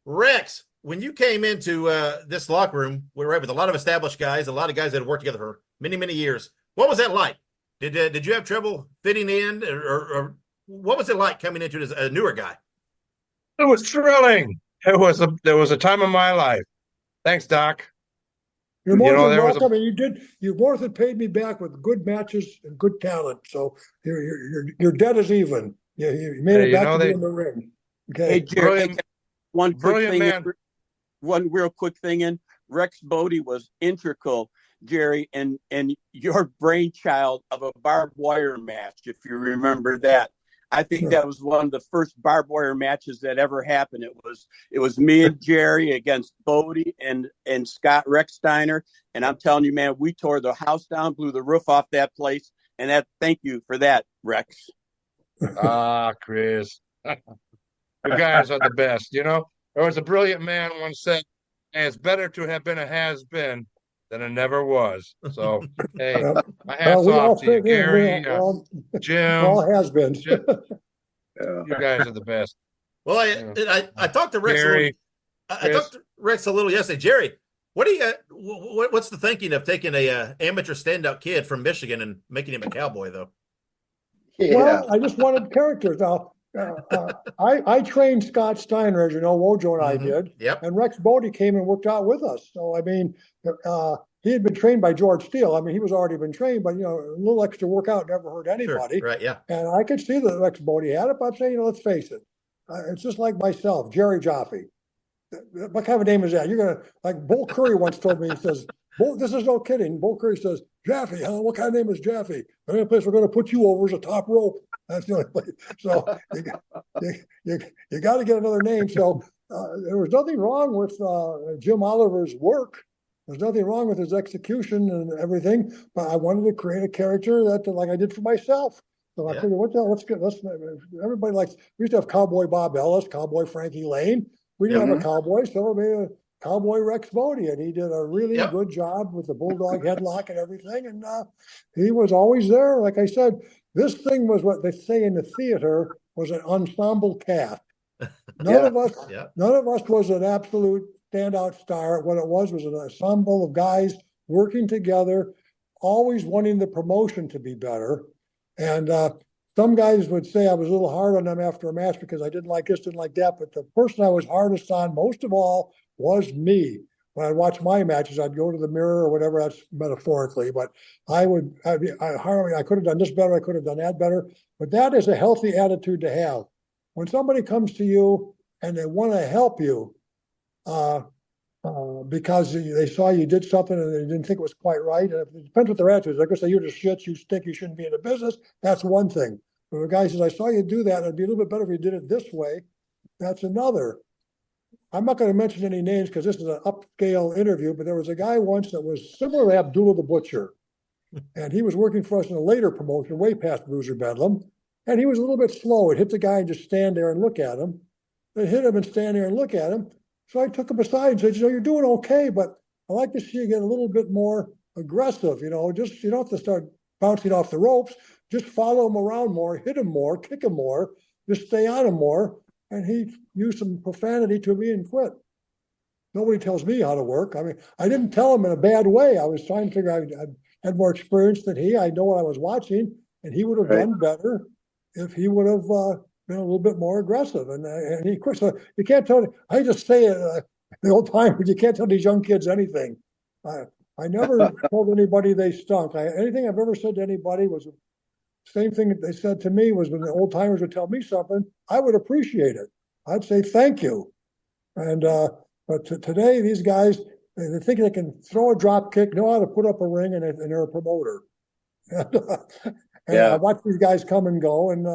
Rex, when you came into this locker room, we were with a lot of established guys, a lot of guys that had worked together for many, many years. What was that like? Did you have trouble fitting in, or what was it like coming into as a newer guy? It was thrilling. There was a time in my life. Thanks, Doc. You're more than welcome, and you more than paid me back with good matches and good talent. So your debt is even. You made it back to be in the ring. Okay. Hey, Jerry, one real quick thing in. Rex Bodie was integral, Jerry, and your brainchild of a barbed wire match, if you remember that. I think that was one of the first barbed wire matches that ever happened. It was me and Jerry against Bodie and Scott Recksteiner. And I'm telling you, man, we tore the house down, blew the roof off that place. And thank you for that, Rex. Chris. You guys are the best. There was a brilliant man once said, hey, it's better to have been a has-been than it never was. So, hey, my hat's off to you, Gary, Jim. All has been. You guys are the best. Well, I talked to Rex. Gary, I talked to Rex a little yesterday. Jerry, what's the thinking of taking a amateur standout kid from Michigan and making him a cowboy, though? Yeah. Well, I just wanted characters. Now, I trained Scott Steiner, as you know, Wojo and I did. Yep. And Rex Bodie came and worked out with us. So, I mean, he had been trained by George Steele. I mean, he was already been trained, but, a little extra workout never hurt anybody. Sure. Right, yeah. And I could see that Rex Bodie had it, but I'm saying, let's face it. It's just like myself, Jerry Jaffe. What kind of a name is that? You're going to, like Bull Curry once told me, he says, this is no kidding. Bull Curry says, Jaffe, what kind of name is Jaffe? The only place we're going to put you over is a top rope. That's the only place. So you got to get another name. So there was nothing wrong with Jim Oliver's work. There's nothing wrong with his execution and everything. But I wanted to create a character that, like I did for myself, So I figured, what the hell, let's get, everybody likes, we used to have Cowboy Bob Ellis, Cowboy Frankie Lane. We didn't have a cowboy, so we made a Cowboy Rex Bodie, and he did a really good job with the Bulldog headlock and everything. And he was always there. Like I said, this thing was what they say in the theater was an ensemble cast. None of us was an absolute standout star. What it was an ensemble of guys working together, always wanting the promotion to be better. And some guys would say I was a little hard on them after a match because I didn't like this, didn't like that. But the person I was hardest on most of all was me. When I watch my matches, I'd go to the mirror or whatever, that's metaphorically, but I could have done this better, I could have done that better. But that is a healthy attitude to have. When somebody comes to you and they want to help you because they saw you did something and they didn't think it was quite right, and it depends what their attitude is. They're going to say, you're just shit, you stink, you shouldn't be in the business. That's one thing. But if a guy says, I saw you do that, it'd be a little bit better if you did it this way. That's another. I'm not going to mention any names because this is an upscale interview, but there was a guy once that was similar to Abdullah the Butcher. And he was working for us in a later promotion, way past Bruiser Bedlam. And he was a little bit slow. It hit the guy and just stand there and look at him. It hit him and stand there and look at him. So I took him aside and said, you're doing okay, but I'd like to see you get a little bit more aggressive. Just, you don't have to start bouncing off the ropes. Just follow him around more, hit him more, kick him more, just stay on him more. And he used some profanity to me and quit. Nobody tells me how to work. I mean, I didn't tell him in a bad way. I was trying to figure out, I had more experience than he. I know what I was watching, and he would have done better if he would have been a little bit more aggressive. And he quit. So you can't tell, I just say it, the old timers, you can't tell these young kids anything. I never told anybody they stunk. Anything I've ever said to anybody was same thing that they said to me was when the old timers would tell me something, I would appreciate it. I'd say thank you. And but today these guys, they think they can throw a drop kick, know how to put up a ring, and they're a promoter. And I watch these guys come and go, and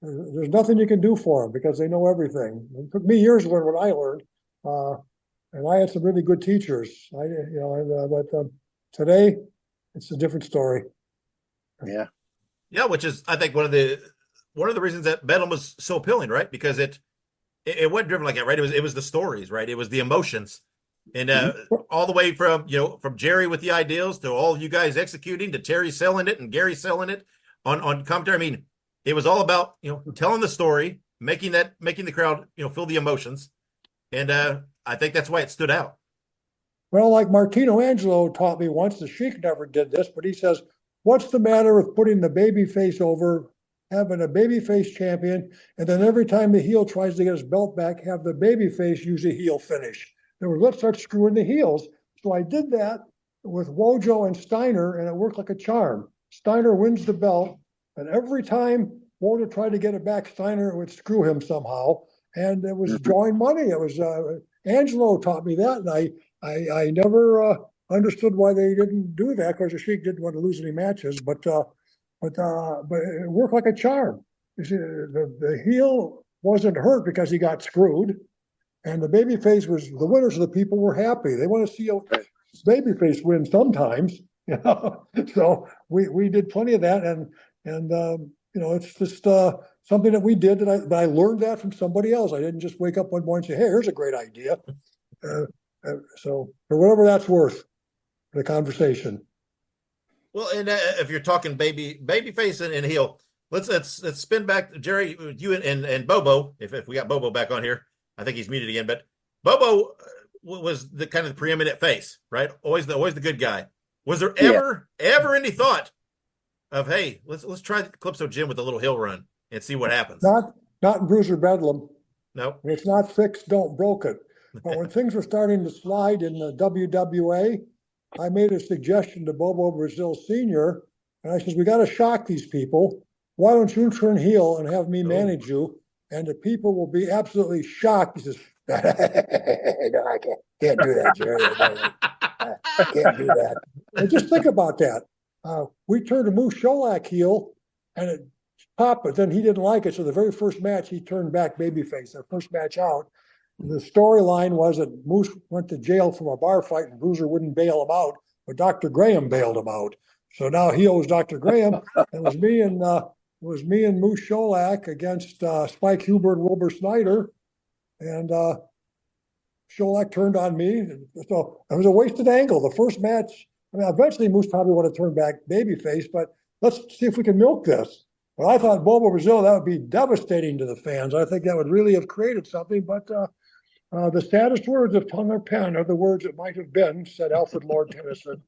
there's nothing you can do for them because they know everything. It took me years to learn what I learned, and I had some really good teachers. But today it's a different story. Yeah, which is, I think, one of the reasons that Bedlam was so appealing, right? Because it wasn't driven like that, right? It was the stories, right? It was the emotions, and all the way from Jerry with the ideals to all you guys executing to Terry selling it and Gary selling it on commentary. I mean, it was all about telling the story, making the crowd feel the emotions, and I think that's why it stood out. Well, like Martino Angelo taught me once, the Sheik never did this, but he says, what's the matter with putting the baby face over, having a baby face champion, and then every time the heel tries to get his belt back, have the baby face use a heel finish? In other words, let's start screwing the heels. So I did that with Wojo and Steiner, and it worked like a charm. Steiner wins the belt, and every time Wojo tried to get it back, Steiner would screw him somehow, and it was drawing money. It was Angelo taught me that, and I never understood why they didn't do that. Of course, the Sheik didn't want to lose any matches, but it worked like a charm. You see, the heel wasn't hurt because he got screwed, and the babyface was the winners. Of the people were happy. They want to see a babyface win sometimes, So we did plenty of that, and it's just something that we did that I learned that from somebody else. I didn't just wake up one morning and say, "Hey, here's a great idea." So for whatever that's worth, the conversation. Well, and if you're talking babyface and heel, let's spin back, Jerry, you and Bobo. If we got Bobo back on here, I think he's muted again. But Bobo was the kind of the preeminent face, right? Always the good guy. Was there ever any thought of, hey, let's try Calypso Jim with a little heel run and see what happens? Not in Bruiser Bedlam. No, if it's not fixed, don't broke it. But when things were starting to slide in the WWA, I made a suggestion to Bobo Brazil Sr., and I says, we got to shock these people. Why don't you turn heel and have me manage you? And the people will be absolutely shocked. He says, no, I can't do that, Jerry. I can't do that. And just think about that. We turned a Moose Sholak heel, and it popped, but then he didn't like it. So the very first match, he turned back babyface, their first match out. The storyline was that Moose went to jail from a bar fight and Bruiser wouldn't bail him out, but Dr. Graham bailed him out. So now he owes Dr. Graham. It was me and was me and Moose Sholak against Spike Huber and Wilbur Snyder. And Sholak turned on me. So it was a wasted angle. The first match, I mean, eventually Moose probably would have turned back babyface, but let's see if we can milk this. But I thought Bobo Brazil, that would be devastating to the fans. I think that would really have created something. But the saddest words of tongue or pen are the words it might have been, said Alfred Lord Tennyson.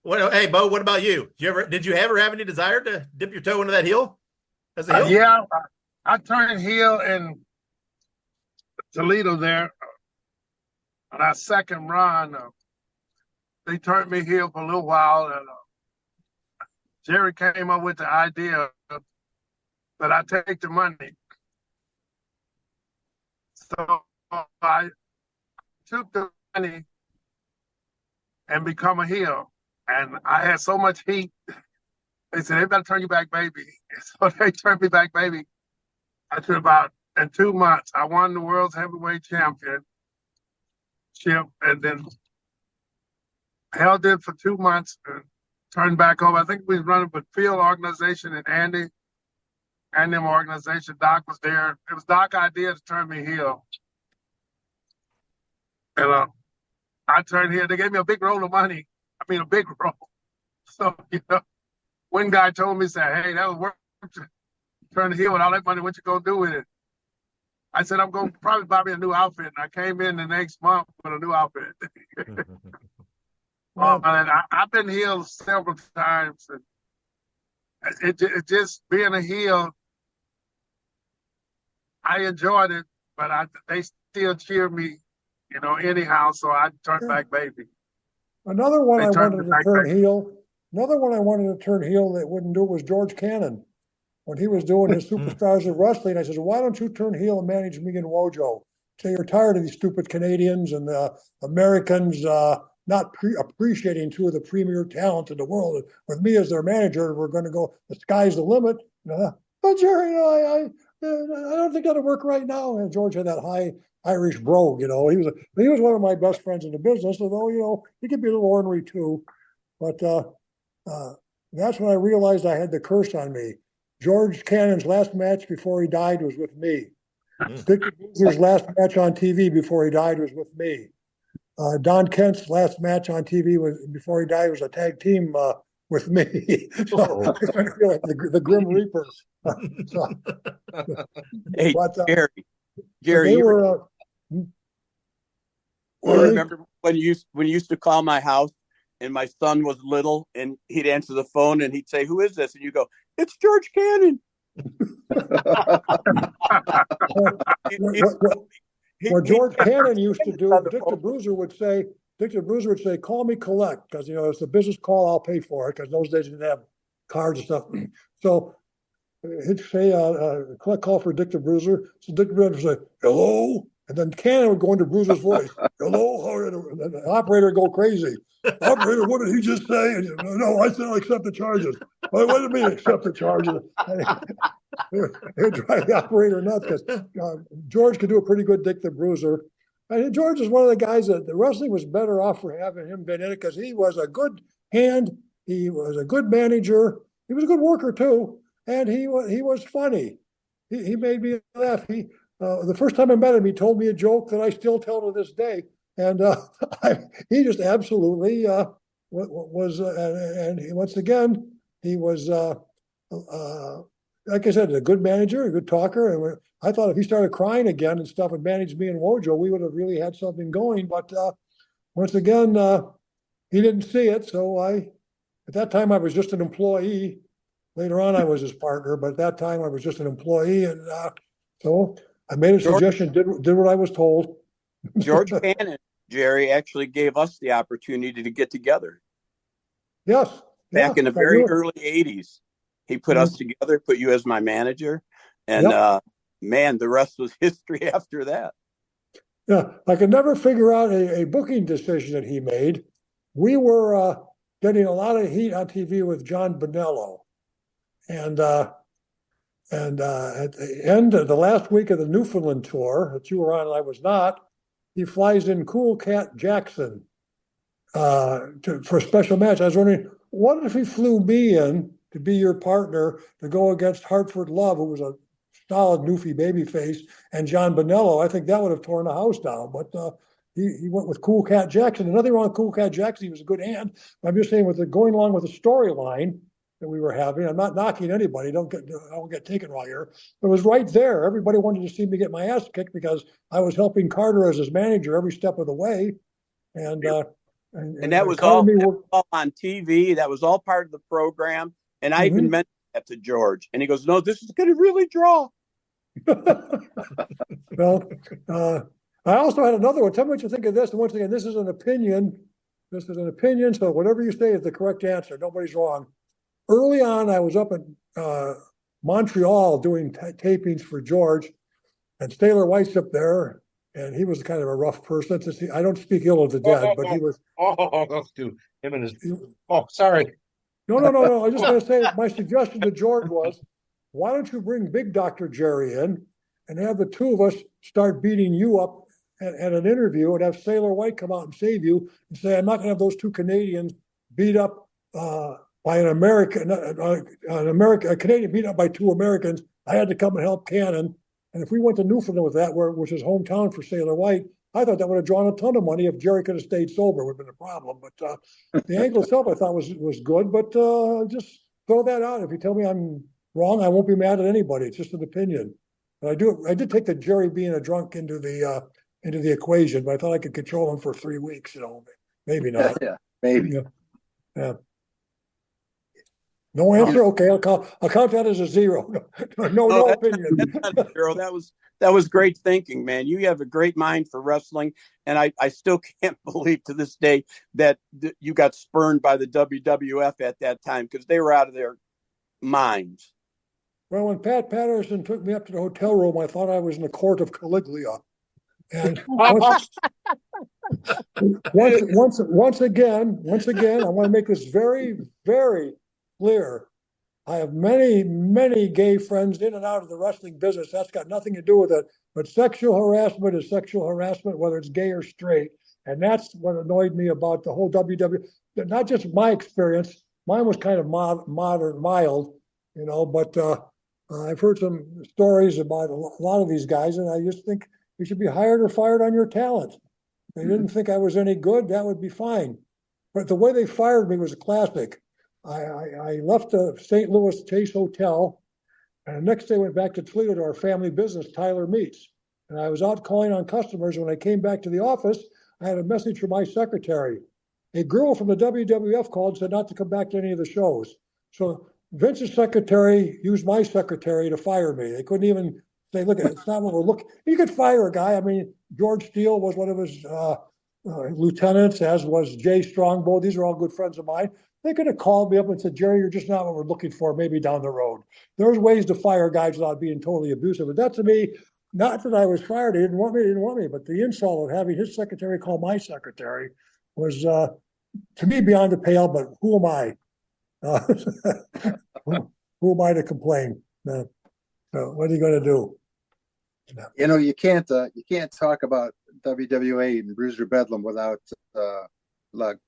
Well, hey, Bo, what about you? Did you ever have any desire to dip your toe into that heel as a heel? Yeah, I turned heel in Toledo there on our second run. They turned me heel for a little while, and Jerry came up with the idea that I take the money. So I took the money and become a heel. And I had so much heat. They said, they better turn you back, baby. So they turned me back, baby. After about, in 2 months, I won the world's heavyweight championship and then held it for 2 months and turned back over. I think we was running with field organization and Andy them organization. Doc was there. It was Doc's idea to turn me heel. And I turned heel. They gave me a big roll of money. I mean, a big roll. So, one guy told me, said, hey, that was worth it. Turn the heel with all that money. What you going to do with it? I said, I'm going to probably buy me a new outfit. And I came in the next month with a new outfit. And I've been healed several times. And it just being a heel, I enjoyed it, but they still cheer me, anyhow. So I turned back, baby. Another one I wanted to turn heel. Another one I wanted to turn heel that wouldn't do it was George Cannon. When he was doing his Superstars of Wrestling, I said, why don't you turn heel and manage me and Wojo? Say you're tired of these stupid Canadians and the Americans not appreciating two of the premier talent in the world. With me as their manager, we're going to go, the sky's the limit. But Jerry, I don't think that'll work right now. And George had that high Irish brogue, he was one of my best friends in the business, although, he could be a little ornery too. But that's when I realized I had the curse on me. George Cannon's last match before he died was with me. Dick Bruiser's last match on TV before he died was with me. Don Kent's last match on TV before he died was a tag team with me. So I kind of feel like the Grim Reaper. Hey, but, Gary, they were. I remember when you used to call my house and my son was little and he'd answer the phone and he'd say, "Who is this?" And you go, "It's George Cannon." What George Cannon used to do, Dick the Bruiser would say, "Call me collect," because it's a business call, I'll pay for it, because those days you didn't have cards and stuff. So he'd say, collect call for Dick the Bruiser. So Dick the Bruiser would say, "Hello," and then Cannon would go into Bruiser's voice, "Hello," and the operator would go crazy. "Operator, what did he just say?" And, "No, I said I'll accept the charges." "What do you mean accept the charges?" It would drive the operator nuts, because George could do a pretty good Dick the Bruiser. And George is one of the guys that the wrestling was better off for having him been in it, because he was a good hand, he was a good manager, he was a good worker too, and he was funny. He made me laugh. The first time I met him, he told me a joke that I still tell to this day, and he just absolutely was. And once again, he was. Like I said, a good manager, a good talker. And I thought if he started crying again and stuff and managed me and Wojo, we would have really had something going. But once again, he didn't see it. So at that time, I was just an employee. Later on, I was his partner, but at that time, I was just an employee. And so I made a suggestion, did what I was told. George Cannon, Jerry, actually gave us the opportunity to get together. Yes. Back in the very early 80s. He put us together, put you as my manager, and man, the rest was history after that. Yeah, I could never figure out a booking decision that he made. We were getting a lot of heat on TV with John Bonello, and at the end of the last week of the Newfoundland tour that you were on and I was not, he flies in Cool Cat Jackson for a special match. I was wondering, what if he flew me in to be your partner to go against Hartford Love, who was a solid Newfie babyface, and John Bonello? I think that would have torn the house down. But he went with Cool Cat Jackson. And nothing wrong with Cool Cat Jackson. He was a good hand. I'm just saying, going along with the storyline that we were having, I'm not knocking anybody. I don't get taken wrong here. It was right there. Everybody wanted to see me get my ass kicked because I was helping Carter as his manager every step of the way. And that was all on TV. That was all part of the program. And I even mentioned that to George. And he goes, no, this is going to really draw. Well, I also had another one. Tell me what you think of this. And once again, this is an opinion. This is an opinion. So whatever you say is the correct answer. Nobody's wrong. Early on, I was up in Montreal doing tapings for George. And Sailor White's up there. And he was kind of a rough person. I don't speak ill of the dead, but he was. Let's do him and his. Oh, sorry. No. I was just going to say, my suggestion to George was, why don't you bring Big Dr. Jerry in and have the two of us start beating you up at an interview and have Sailor White come out and save you and say, I'm not going to have those two Canadians beat up by a Canadian beat up by two Americans. I had to come and help Cannon. And if we went to Newfoundland with that, which is hometown for Sailor White, I thought that would have drawn a ton of money if Jerry could have stayed sober. It would have been a problem. But the angle itself I thought was good. But just throw that out. If you tell me I'm wrong, I won't be mad at anybody. It's just an opinion. But I did take the Jerry being a drunk into the equation, but I thought I could control him for 3 weeks. Maybe not. Yeah, maybe. Yeah. No answer. Okay, I'll count that as a zero. No opinion. That's not a zero. That was great thinking, man. You have a great mind for wrestling, and I still can't believe to this day that you got spurned by the WWF at that time because they were out of their minds. Well, when Pat Patterson took me up to the hotel room, I thought I was in the court of Caligula. And once again, I want to make this very, very clear. I have many, many gay friends in and out of the wrestling business. That's got nothing to do with it. But sexual harassment is sexual harassment, whether it's gay or straight. And that's what annoyed me about the whole WWF. Not just my experience. Mine was kind of mild, but I've heard some stories about a lot of these guys, and I just think you should be hired or fired on your talent. If they didn't think I was any good, that would be fine. But the way they fired me was a classic. I left the St. Louis Chase Hotel, and the next day went back to Toledo to our family business, Tyler Meats. And I was out calling on customers. When I came back to the office, I had a message from my secretary. A girl from the WWF called and said not to come back to any of the shows. So Vince's secretary used my secretary to fire me. They couldn't even say, look, it's not what we're looking. You could fire a guy. I mean, George Steele was one of his lieutenants, as was Jay Strongbow. These are all good friends of mine. They could have called me up and said, Jerry, you're just not what we're looking for, maybe down the road. There's ways to fire guys without being totally abusive. But that, to me, not that I was fired. He didn't want me, but the insult of having his secretary call my secretary was, to me, beyond the pale. But who am I? Who am I to complain? So what are you going to do? You can't talk about WWA and Bruiser Bedlam without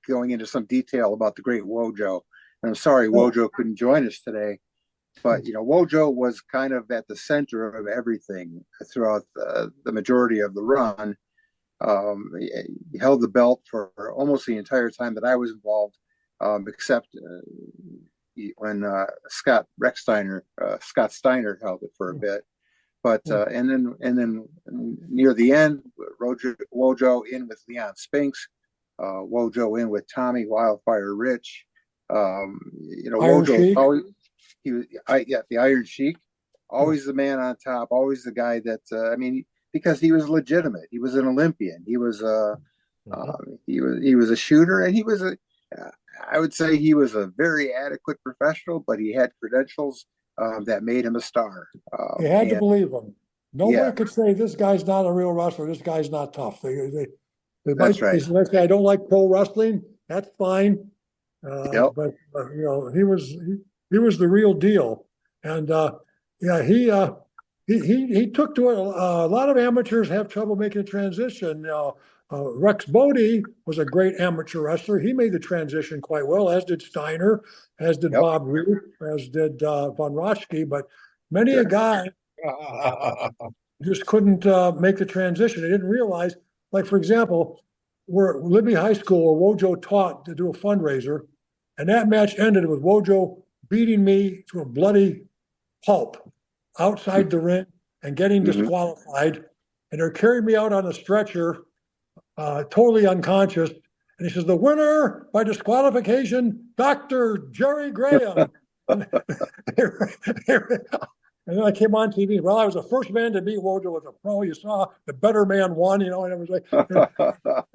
going into some detail about the great Wojo. And I'm sorry Wojo couldn't join us today, but Wojo was kind of at the center of everything throughout the majority of the run. He held the belt for almost the entire time that I was involved, except when Scott Steiner held it for a bit. But and then near the end, Wojo in with Leon Spinks, Wojo in with Tommy Wildfire Rich. Wojo always the Iron Sheik, always the man on top, always the guy that because he was legitimate. He was an Olympian. He was he was a shooter, and he was I would say he was a very adequate professional, but he had credentials that made him a star. You had to believe him. Nobody could say this guy's not a real wrestler. This guy's not tough. That's right. They say I don't like pro wrestling. That's fine. But he was the real deal. And he took to it. A lot of amateurs have trouble making a transition. Rex Bodie was a great amateur wrestler. He made the transition quite well, as did Steiner, as did Bob Roode, as did Von Roschke. But many a guy just couldn't make the transition. They didn't realize, like, for example, we're at Libby High School where Wojo taught to do a fundraiser, and that match ended with Wojo beating me to a bloody pulp outside the ring and getting disqualified. And they're carrying me out on a stretcher, totally unconscious. And he says, the winner by disqualification, Dr. Jerry Graham. And then I came on TV. Well, I was the first man to beat Wojo as a pro. You saw the better man won, and it was like,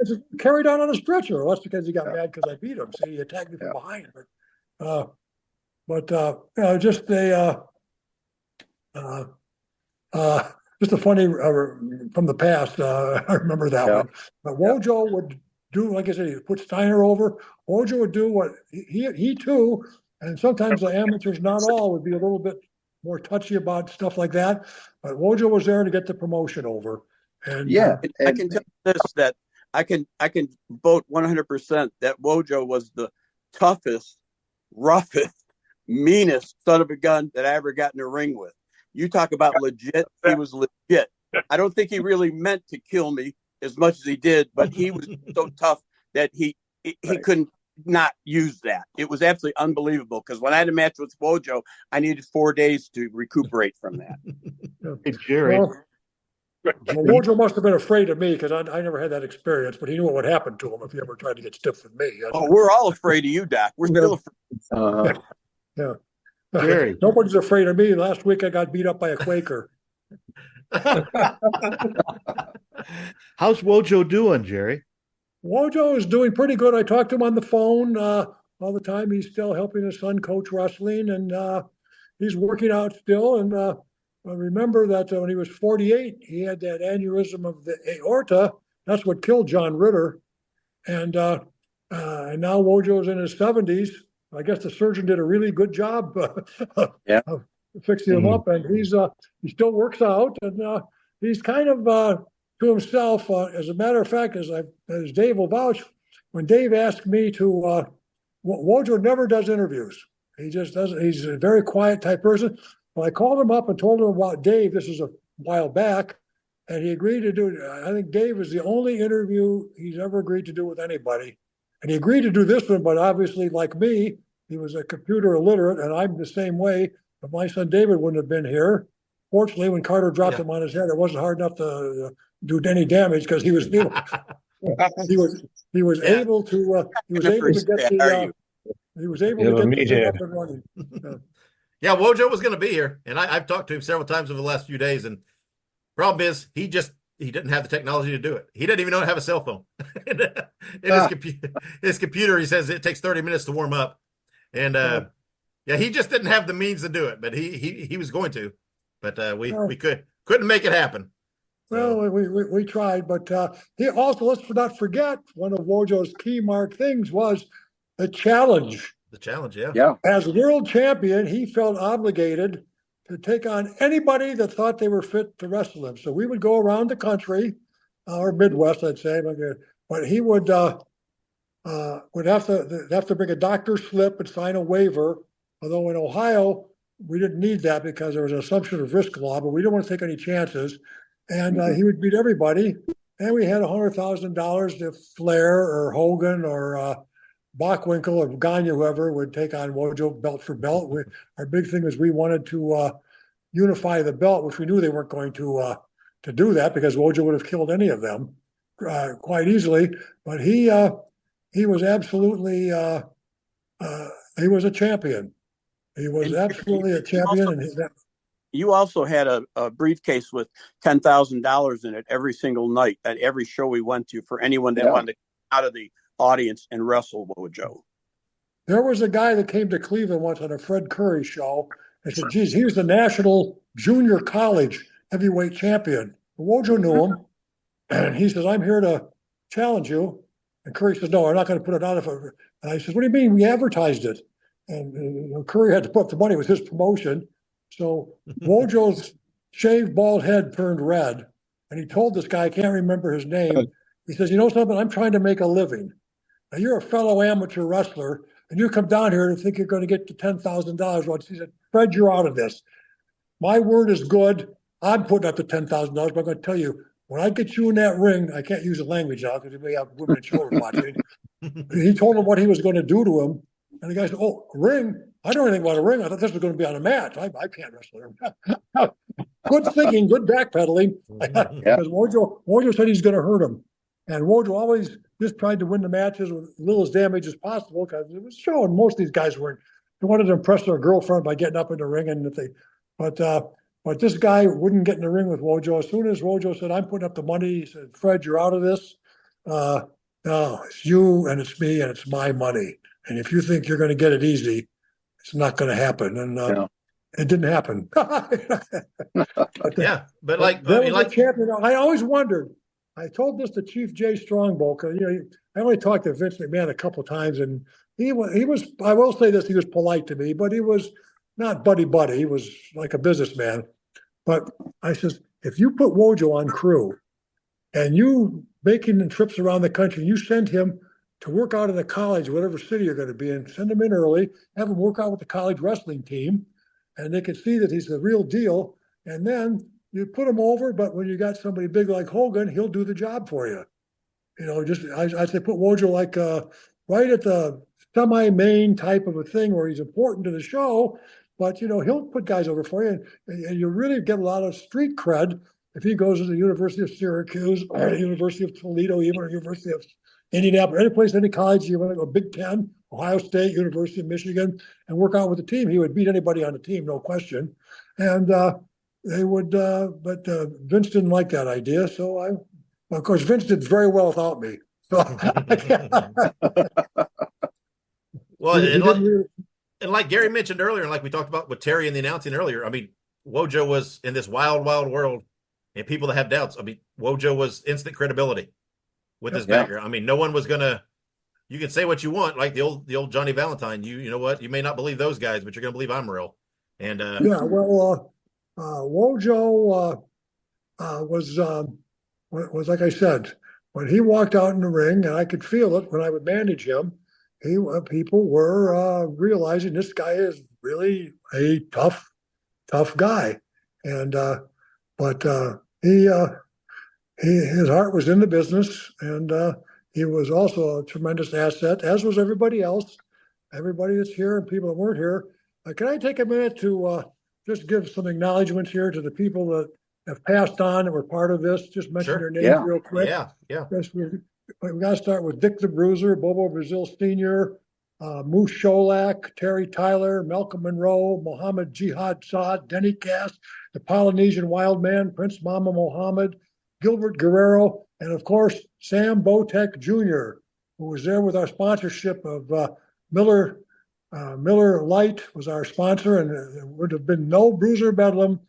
just carried on a stretcher. Well, that's because he got mad because I beat him. See, he attacked me from behind. Just a funny from the past. I remember that one. But Wojo would do, like I said, he put Steiner over. Wojo would do what he too, and sometimes the amateurs, not all, would be a little bit more touchy about stuff like that. But Wojo was there to get the promotion over. And I can tell you this, that I can vote 100% that Wojo was the toughest, roughest, meanest son of a gun that I ever got in a ring with. You talk about legit, he was legit. I don't think he really meant to kill me as much as he did, but he was so tough that he couldn't not use that. It was absolutely unbelievable, because when I had a match with Wojo, I needed 4 days to recuperate from that. Hey, Jerry. Well, Wojo must have been afraid of me, because I never had that experience, but he knew what would happen to him if he ever tried to get stiff with me. Oh, we're all afraid of you, Doc. We're still afraid. Yeah. Jerry. Nobody's afraid of me. Last week I got beat up by a Quaker. How's Wojo doing, Jerry? Wojo is doing pretty good. I talk to him on the phone all the time. He's still helping his son coach wrestling, and he's working out still. And I remember that when he was 48, he had that aneurysm of the aorta. That's what killed John Ritter. And now Wojo's in his 70s. I guess the surgeon did a really good job of fixing him up, and he still works out, and he's kind of to himself. As a matter of fact, as Dave will vouch, when Dave asked me to, Wojo never does interviews. He just doesn't. He's a very quiet type person. Well, I called him up and told him about Dave. This is a while back, and he agreed to do it. I think Dave is the only interview he's ever agreed to do with anybody. And he agreed to do this one, but obviously, like me, he was a computer illiterate, and I'm the same way. But my son David wouldn't have been here. Fortunately, when Carter dropped him on his head, it wasn't hard enough to do any damage, because he was able to get the up and running. Yeah, Wojo was going to be here, and I've talked to him several times over the last few days. And problem is, he didn't have the technology to do it. He didn't even know how to have a cell phone. His computer, he says it takes 30 minutes to warm up. And he just didn't have the means to do it, but he was going to. But we couldn't make it happen. Well, we tried, but he also, let's not forget, one of Wojo's key mark things was the challenge. The challenge, yeah. As world champion, he felt obligated to take on anybody that thought they were fit to wrestle him. So we would go around the country, or Midwest, I'd say, but he would have to bring a doctor's slip and sign a waiver. Although in Ohio, we didn't need that because there was an assumption of risk law, but we didn't want to take any chances. And he would beat everybody. And we had $100,000 if Flair or Hogan or Bockwinkel or Gagne, whoever, would take on Wojo belt for belt. Our big thing was we wanted to unify the belt, which we knew they weren't going to do that, because Wojo would have killed any of them quite easily. But he was absolutely he was a champion. He was absolutely a champion. You also had a briefcase with $10,000 in it every single night at every show we went to for anyone that wanted to come out of the audience and wrestle Wojo. There was a guy that came to Cleveland once on a Fred Curry show and said, geez, he was the national junior college heavyweight champion. Wojo knew him. And he says, I'm here to challenge you. And Curry says, no, I'm not going to put it on. And I said, what do you mean? We advertised it. And Curry had to put up the money with his promotion. So Wojo's shaved bald head turned red. And he told this guy, I can't remember his name, He says, you know something? I'm trying to make a living. Now, you're a fellow amateur wrestler, and you come down here and think you're going to get to $10,000 once. He said, Fred, you're out of this. My word is good. I'm putting up the $10,000, but I'm going to tell you, when I get you in that ring, I can't use the language now because we have women and children watching. He told him what he was going to do to him. And the guy said, oh, a ring? I don't know anything about a ring. I thought this was going to be on a match. I can't wrestle. Good thinking, good backpedaling. Because Wojo said he's going to hurt him. And Wojo always just tried to win the matches with as little damage as possible because it was showing most of these guys weren't. They wanted to impress their girlfriend by getting up in the ring. And but this guy wouldn't get in the ring with Wojo. As soon as Wojo said, I'm putting up the money, he said, Fred, you're out of this. No, it's you and it's me and it's my money. And if you think you're going to get it easy, it's not going to happen. And it didn't happen. But like champion. I always wondered. I told this to Chief Jay Strongbow because I only talked to Vince McMahon a couple of times, and he was. I will say this: he was polite to me, but he was not buddy. He was like a businessman. But I says, if you put Wojo on crew, and you making trips around the country, you send him to work out in the college, whatever city you're going to be in, send him in early, have him work out with the college wrestling team, and they can see that he's the real deal. And then you put him over, but when you got somebody big like Hogan, he'll do the job for you. I say put Wojo like right at the semi-main type of a thing where he's important to the show, but he'll put guys over for you, and you really get a lot of street cred if he goes to the University of Syracuse or the University of Toledo, even or University of Indianapolis, any place, any college you want to go, Big Ten, Ohio State, University of Michigan, and work out with the team. He would beat anybody on the team, no question. And they would, but Vince didn't like that idea. So of course, Vince did very well without me. So and like Gary mentioned earlier, and like we talked about with Terry in the announcing earlier, I mean, Wojo was in this wild, wild world, and people that have doubts. I mean, Wojo was instant credibility with his background. I mean, no one was gonna. You can say what you want, like the old Johnny Valentine. You know what? You may not believe those guys, but you're gonna believe I'm real. And Wojo was like I said, when he walked out in the ring, and I could feel it when I would manage him. People were realizing this guy is really a tough guy, and but his heart was in the business, and he was also a tremendous asset, as was everybody else. Everybody that's here and people that weren't here. Can I take a minute to just give some acknowledgments here to the people that have passed on and were part of this? Just mention their names real quick. Yeah. We got to start with Dick the Bruiser, Bobo Brazil Sr., Moose Sholak, Terry Tyler, Malcolm Monroe, Mohammed Jihad Saad, Denny Cass, the Polynesian Wild Man, Prince Mama Mohammed, Gilbert Guerrero, and of course, Sam Botek Jr., who was there with our sponsorship of Miller Lite was our sponsor, and there would have been no Bruiser Bedlam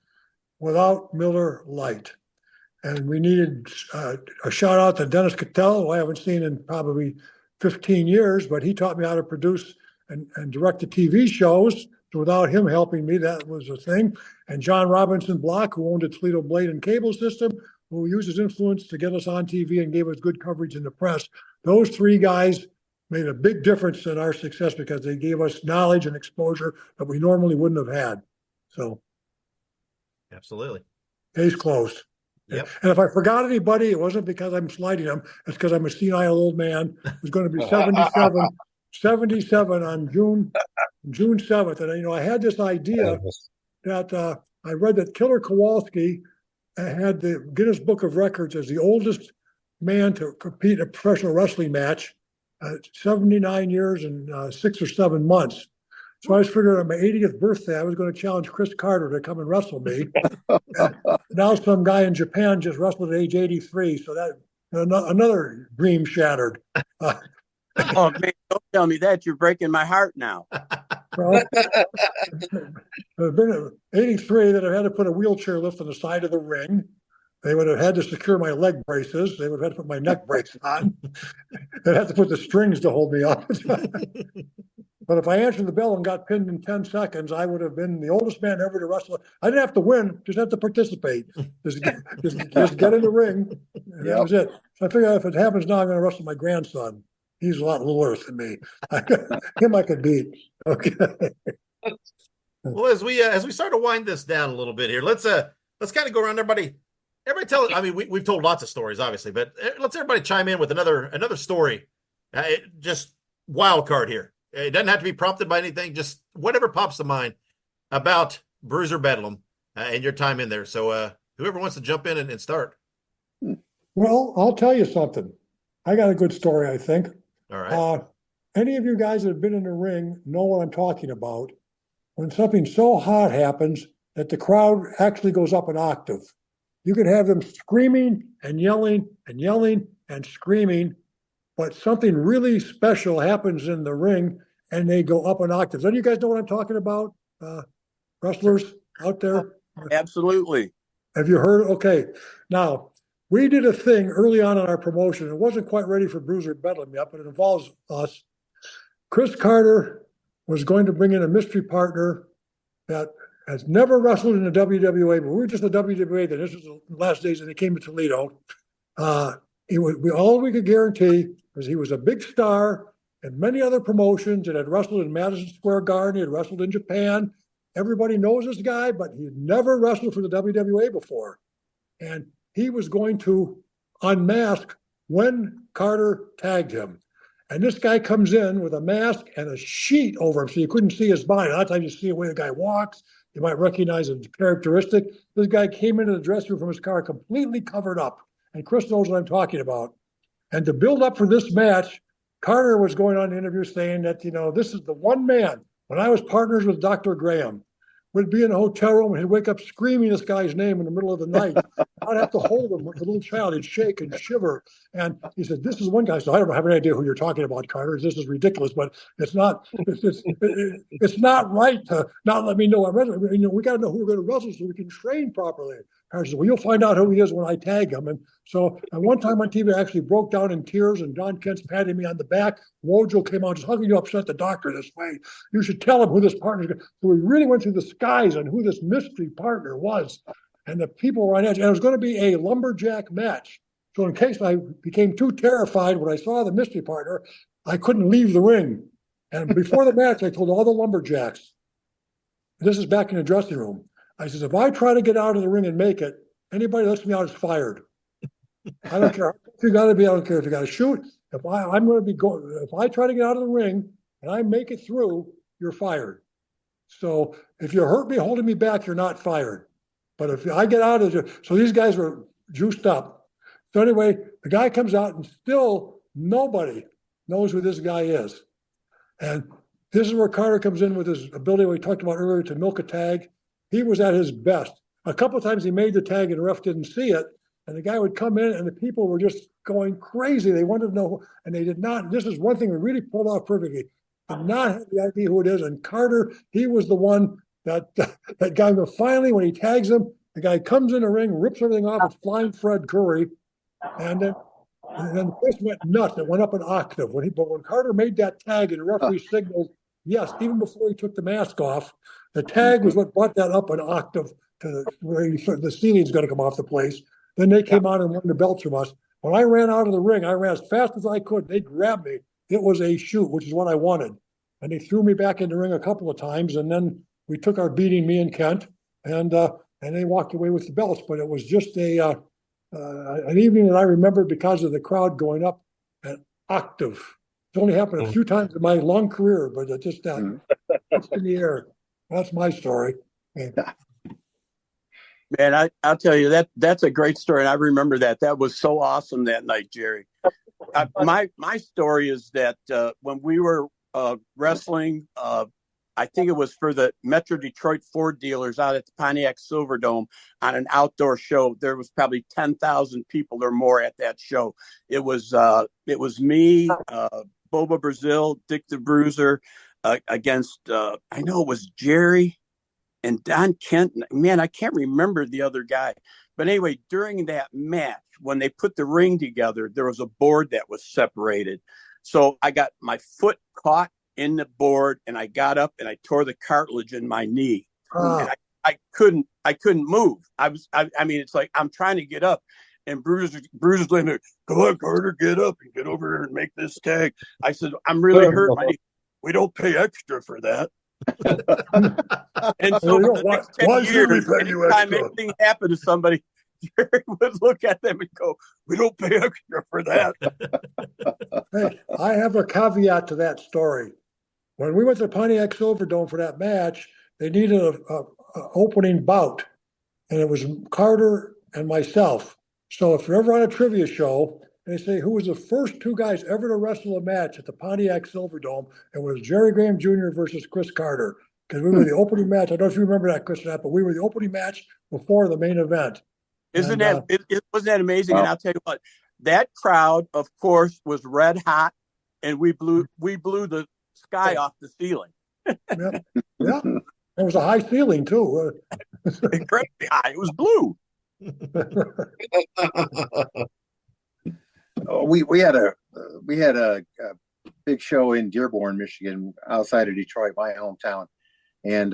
without Miller Lite. And we needed a shout out to Dennis Cattell, who I haven't seen in probably 15 years, but he taught me how to produce and direct the TV shows. So without him helping me, that was a thing. And John Robinson Block, who owned the Toledo Blade and Cable System, who used his influence to get us on TV and gave us good coverage in the press. Those three guys made a big difference in our success because they gave us knowledge and exposure that we normally wouldn't have had. So, absolutely. Case closed. Yep. And if I forgot anybody, it wasn't because I'm slighting them. It's because I'm a senile old man who's going to be 77 on June 7th. And, I had this idea that I read that Killer Kowalski had the Guinness Book of Records as the oldest man to compete in a professional wrestling match, 79 years and 6 or 7 months. So I was figuring on my 80th birthday, I was going to challenge Chris Carter to come and wrestle me. Now some guy in Japan just wrestled at age 83. So that another dream shattered. Oh, man, don't tell me that. You're breaking my heart now. Well, I've been at 83 that I had to put a wheelchair lift on the side of the ring. They would have had to secure my leg braces. They would have had to put my neck brace on. They'd have to put the strings to hold me up. But if I answered the bell and got pinned in 10 seconds, I would have been the oldest man ever to wrestle. I didn't have to win, just have to participate. Just get in the ring. And that was it. So I figure if it happens now, I'm going to wrestle my grandson. He's a lot littler than me. Him I could beat. Okay. Well, as we start to wind this down a little bit here, let's kind of go around. Everybody tell. I mean, we've told lots of stories, obviously, but let's everybody chime in with another story. Just wild card here. It doesn't have to be prompted by anything. Just whatever pops to mind about Bruiser Bedlam and your time in there. So whoever wants to jump in and start. Well, I'll tell you something. I got a good story, I think. All right. Any of you guys that have been in the ring know what I'm talking about. When something so hot happens that the crowd actually goes up an octave. You can have them screaming and yelling and yelling and screaming, but something really special happens in the ring and they go up an octave. Does you guys know what I'm talking about? Wrestlers out there? Absolutely. Have you heard? Okay. Now, we did a thing early on in our promotion. It wasn't quite ready for Bruiser Bedlam yet, but it involves us. Chris Carter was going to bring in a mystery partner that has never wrestled in the WWA, but we were just the WWA then. This was the last days, and they came to Toledo. All we could guarantee was he was a big star in many other promotions and had wrestled in Madison Square Garden. He had wrestled in Japan. Everybody knows this guy, but he had never wrestled for the WWA before. And he was going to unmask when Carter tagged him. And this guy comes in with a mask and a sheet over him, so you couldn't see his body. A lot of times you see the way the guy walks, you might recognize his characteristic. This guy came into the dressing room from his car completely covered up. And Chris knows what I'm talking about. And to build up for this match, Carter was going on interviews saying that, this is the one man. When I was partners with Dr. Graham, we'd be in a hotel room and he'd wake up screaming this guy's name in the middle of the night. I'd have to hold him like a little child. He'd shake and shiver. And he said, this is one guy. So I don't have any idea who you're talking about, Carter. This is ridiculous, but it's not right to not let me know I'm wrestling. We got to know who we're going to wrestle so we can train properly. Carter said, well, you'll find out who he is when I tag him. And so at one time on TV, I actually broke down in tears and Don Kent's patting me on the back. Wojo came out, just, how can you upset the doctor this way? You should tell him who this partner is. So we really went through the skies on who this mystery partner was. And the people were on edge. And it was going to be a lumberjack match. So in case I became too terrified when I saw the mystery partner, I couldn't leave the ring. And before the match, I told all the lumberjacks, this is back in the dressing room, I said, if I try to get out of the ring and make it, anybody that lets me out is fired. I don't care. If you got to be, I don't care if you got to shoot. If I try to get out of the ring and I make it through, you're fired. So if you hurt me holding me back, you're not fired. But if I get out of it, so these guys were juiced up. So anyway, the guy comes out and still nobody knows who this guy is. And this is where Carter comes in with his ability we talked about earlier to milk a tag. He was at his best. A couple of times he made the tag and the ref didn't see it. And the guy would come in and the people were just going crazy. They wanted to know, and they did not. This is one thing we really pulled off perfectly. Did not have the idea who it is. And Carter, he was the one that guy, but finally when he tags him, the guy comes in the ring, rips everything off. It's Flying Fred Curry. And then the place went nuts. It went up an octave. But when Carter made that tag and the referee signaled, yes, even before he took the mask off, the tag was what brought that up an octave to where the ceiling's going to come off the place. Then they came out and won the belts from us. When I ran out of the ring, I ran as fast as I could. They grabbed me. It was a shoot, which is what I wanted. And they threw me back in the ring a couple of times. And then we took our beating, me and Kent, and they walked away with the belts. But it was just an evening that I remember because of the crowd going up an octave. It's only happened a few times in my long career, but it just up in the air. That's my story. Man, I'll tell you that's a great story. And I remember that. That was so awesome that night, Jerry. My story is that when we were wrestling, I think it was for the Metro Detroit Ford dealers out at the Pontiac Silverdome on an outdoor show. There was probably 10,000 people or more at that show. It was me, Boba Brazil, Dick the Bruiser against I know it was Jerry and Don Kent. Man, I can't remember the other guy. But anyway, during that match, when they put the ring together, there was a board that was separated. So I got my foot caught in the board and I got up and I tore the cartilage in my knee. And I couldn't move. I mean, it's like I'm trying to get up And Bruiser's laying there, come on, Carter, get up and get over here and make this tag. I said, I'm really hurt. We don't pay extra for that. And so for the next 10 years, anytime anything happened to somebody, Jerry would look at them and go, we don't pay extra for that. Hey, I have a caveat to that story. When we went to Pontiac Silverdome for that match, they needed a opening bout, and it was Carter and myself. So if you're ever on a trivia show, they say who was the first two guys ever to wrestle a match at the Pontiac Silverdome, it was Jerry Graham Jr. versus Chris Carter, because we were the opening match. I don't know if you remember that, Chris, but we were the opening match before the main event. Wasn't that amazing? Wow. And I'll tell you what, that crowd, of course, was red hot, and we blew the sky off the ceiling. Yeah. It was a high ceiling too. Incredibly high. It was blue. We had a big show in Dearborn, Michigan, outside of Detroit, my hometown, and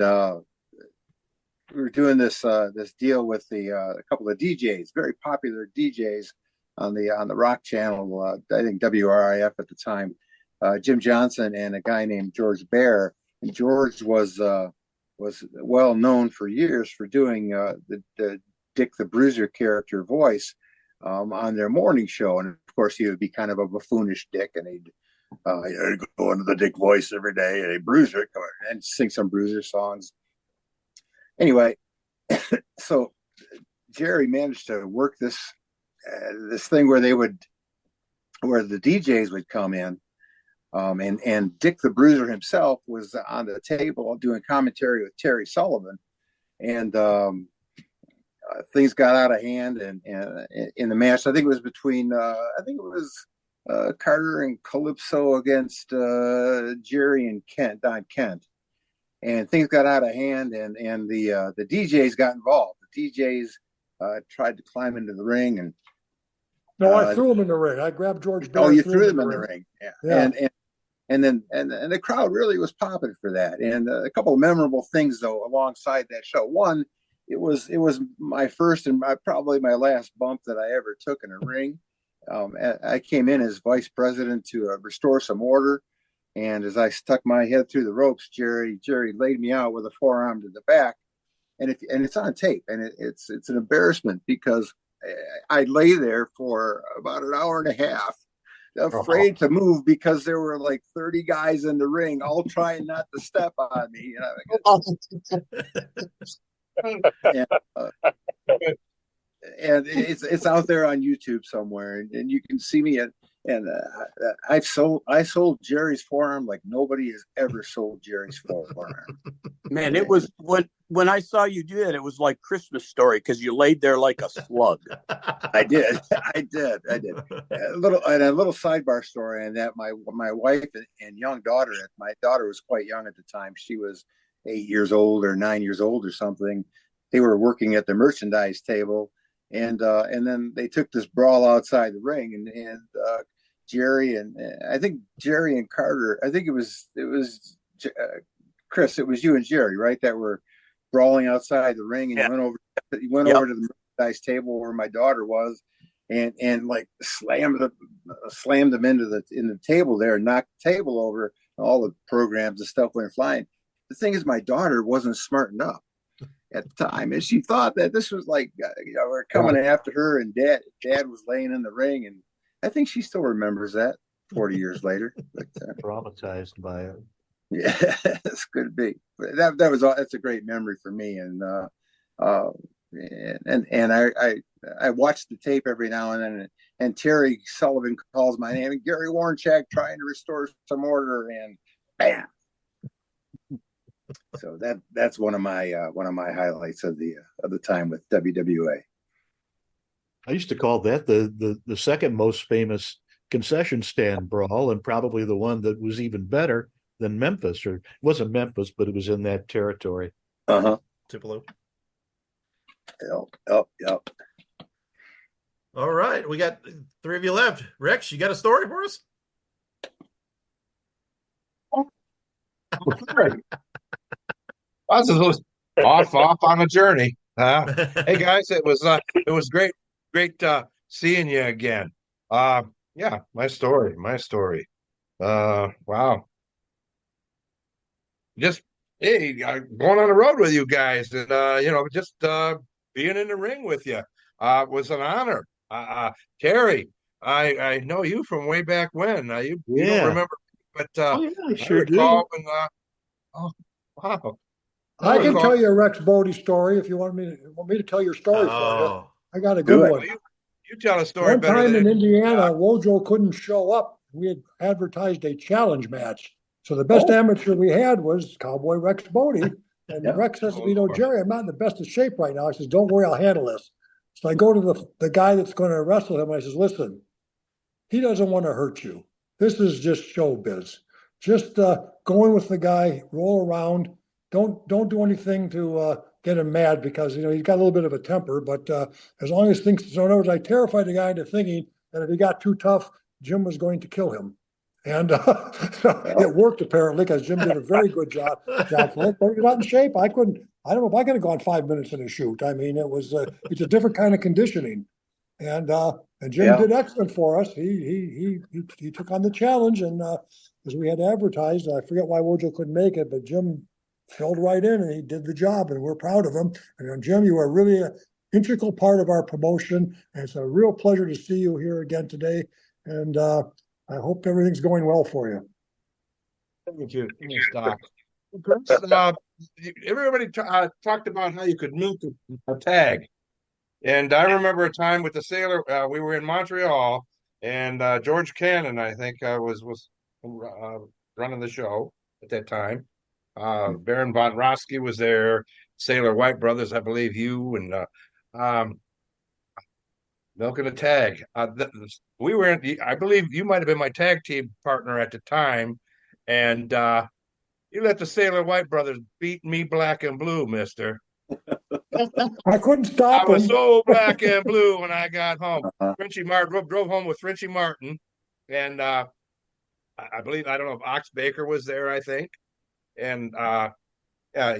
we were doing this deal with a couple of DJs, very popular DJs on the rock channel. I think WRIF at the time, Jim Johnson and a guy named George Bear. And George was well known for years for doing the Dick the Bruiser character voice on their morning show, and of course he would be kind of a buffoonish Dick, and he'd go into the Dick voice every day, and Bruiser, and sing some Bruiser songs. Anyway, so Jerry managed to work this thing where the DJs would come in, and Dick the Bruiser himself was on the table doing commentary with Terry Sullivan, and things got out of hand, and in the match, I think it was between Carter and Calypso against Jerry and Don Kent. And things got out of hand, and the DJs got involved. The DJs tried to climb into the ring, and no, I threw him in the ring. I grabbed George. Oh, you threw them in the ring, yeah. And then the crowd really was popping for that. And a couple of memorable things though alongside that show. One, it was my first and probably my last bump that I ever took in a ring. I came in as vice president to restore some order. And as I stuck my head through the ropes, Jerry laid me out with a forearm to the back, and it's on tape, and it's an embarrassment because I lay there for about an hour and a half, afraid to move because there were like 30 guys in the ring, all trying not to step on me. And it's out there on YouTube somewhere, and you can see me and I sold Jerry's forearm like nobody has ever sold Jerry's forearm. Man, it was when I saw you do that, it was like Christmas Story because you laid there like a slug. I did. A little sidebar story on that. My wife and young daughter. My daughter was quite young at the time. She was 8 years old or 9 years old or something. They were working at the merchandise table. And then they took this brawl outside the ring, and Jerry and I think Jerry and Carter. I think it was Chris. It was you and Jerry, right? That were brawling outside the ring, and you went over to the merchandise table where my daughter was, and like slammed them into the table there, and knocked the table over. All the programs and stuff went flying. The thing is, my daughter wasn't smart enough at the time, and she thought that this was like we're coming after her, and dad was laying in the ring, and I think she still remembers that 40 years later. But, traumatized by it. Yeah, it's good to be. That's a great memory for me, and I watch the tape every now and then, and Terry Sullivan calls my name, and Gary Woronchak trying to restore some order, and bam. So that's one of my highlights of the time with WWA. I used to call that the second most famous concession stand brawl, and probably the one that was even better than Memphis, or it wasn't Memphis, but it was in that territory. Tupelo. Yep. All right, we got 3 of you left. Rex, you got a story for us? I was off on a journey. Hey guys, it was great seeing you again. Yeah, my story. Wow. Just going on the road with you guys and just being in the ring with you was an honor. Terry, I know you from way back when. You don't Yeah. remember, but Oh, yeah, I I sure recall do. when oh wow. I can recall tell you a Rex Bodie story if you want me to tell your story for you. Oh, I got a good Do it. one. you tell a story One better time than in any Indiana, Wojo couldn't show up. We had advertised a challenge match. So the best amateur we had was Cowboy Rex Bodie. And Yeah. Rex says to me, Oh, Lord. Jerry, I'm not in the best of shape right now. I says, don't worry, I'll handle this. So I go to the guy that's going to wrestle him. I says, listen, he doesn't want to hurt you. This is just showbiz. Just go in with the guy, roll around. Don't do anything to get him mad because he's got a little bit of a temper. But as long as things, so in other words, I terrified the guy into thinking that if he got too tough, Jim was going to kill him. And so it worked apparently because Jim did a very good job for it. But he was not in shape. I don't know if I could have gone 5 minutes in a shoot. I mean, it's a different kind of conditioning. And Jim did excellent for us. He took on the challenge, and as we had advertised, I forget why Wojo couldn't make it, but Jim filled right in and he did the job, and we're proud of him. And Jim, you are really an integral part of our promotion, and it's a real pleasure to see you here again today. And I hope everything's going well for you. Thank you, Doc. Everybody talked about how you could milk a tag. And I remember a time with the Sailor, we were in Montreal, and George Cannon, I think, was running the show at that time. Baron von Roski was there, Sailor White Brothers, I believe you, and milking a tag. We were I believe you might have been my tag team partner at the time, and you let the Sailor White Brothers beat me black and blue, mister. I couldn't stop I was him. so black and blue when I got home. Uh-huh. Frenchie Martin drove home with Frenchie Martin, and I believe, I don't know if Ox Baker was there, I think, and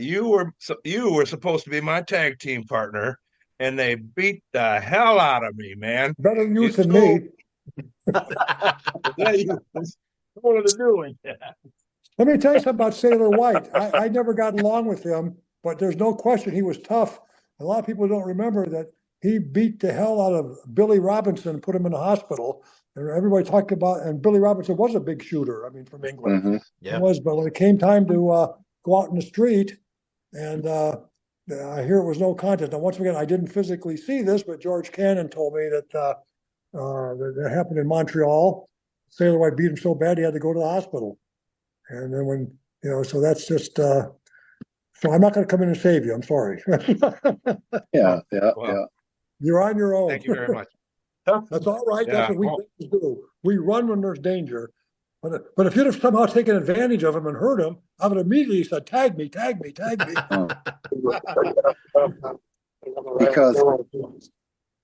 you were supposed to be my tag team partner, and they beat the hell out of me, man. Better You youth than so me. yeah, you what are they doing? Let me tell you something about Sailor White. I never got along with him, but there's no question he was tough. A lot of people don't remember that he beat the hell out of Billy Robinson and put him in the hospital. And everybody talked about, and Billy Robinson was a big shooter, I mean, from England. Mhm. yeah. He was, but when it came time to go out in the street, and I hear it was no contest. Now, once again, I didn't physically see this, but George Cannon told me that that happened in Montreal. Sailor White beat him so bad he had to go to the hospital. And then so that's just, so I'm not going to come in and save you. I'm sorry. Yeah. Well, You're on your own. thank you very much. That's all right. Yeah, That's what we well- do. We run when there's danger. But if you'd have somehow taken advantage of him and hurt him, I would immediately said, tag me, tag me, tag me.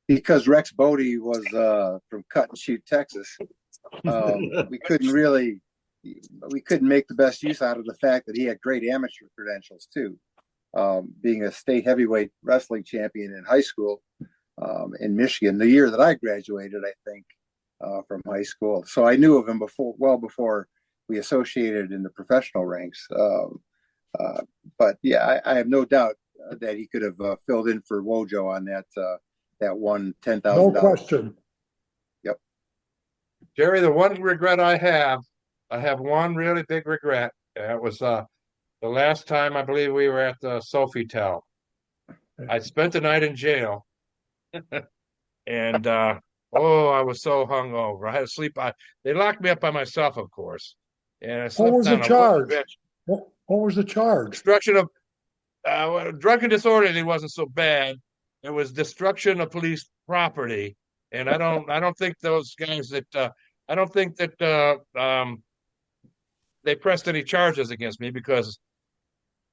Because Rex Bodie was from Cut and Shoot, Texas. We couldn't make the best use out of the fact that he had great amateur credentials too. Being a state heavyweight wrestling champion in high school in Michigan, the year that I graduated, I think, from high school. So I knew of him well before we associated in the professional ranks. But yeah, I have no doubt that he could have filled in for Wojo on that one $10,000. No question. Yep. Jerry, the one regret I have one really big regret. It was the last time I believe we were at the Sofitel. I spent the night in jail, and I was so hungover. I had to sleep. They locked me up by myself, of course, and I What slept was the on a charge? bench. What was the charge? Destruction of drunken disorderly wasn't so bad. It was destruction of police property, and I don't think those guys that I don't think that they pressed any charges against me because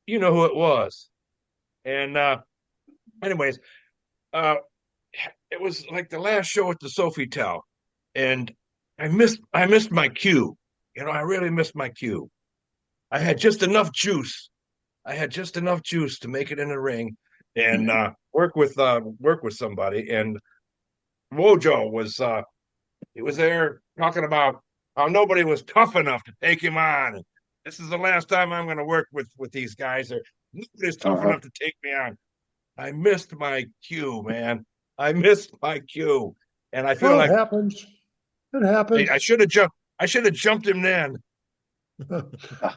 you know who it was. And anyways, it was like the last show at the Sofitel, and I missed my cue. I really missed my cue. I had just enough juice. To make it in the ring and work with somebody. And Wojo was he was there talking about how nobody was tough enough to take him on. This is the last time I'm going to work with these guys. Nobody's tough enough to take me on. I missed my cue, man. I missed my cue, and I feel like it happens. It happens. I should have jumped. I should have jumped him then.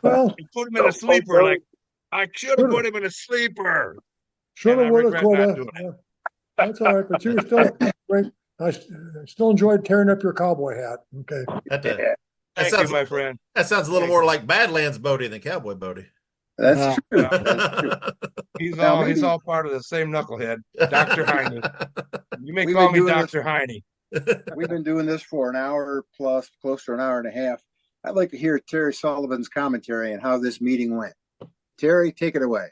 Well, Put him in a sleeper. Like I should have put him in a sleeper. Shoulda, And I woulda, regret not coulda. doing it. Yeah. That's all right, but you were still great. I still enjoyed tearing up your cowboy hat. Okay. Thank you, my friend. That sounds a little more like Badlands Bodie than Cowboy Bodie. That's true. That's true. He's all part of the same knucklehead, Dr. Heine. You may call me Dr. Heine. We've been doing this for an hour plus, close to an hour and a half. I'd like to hear Terry Sullivan's commentary on how this meeting went. Terry, take it away.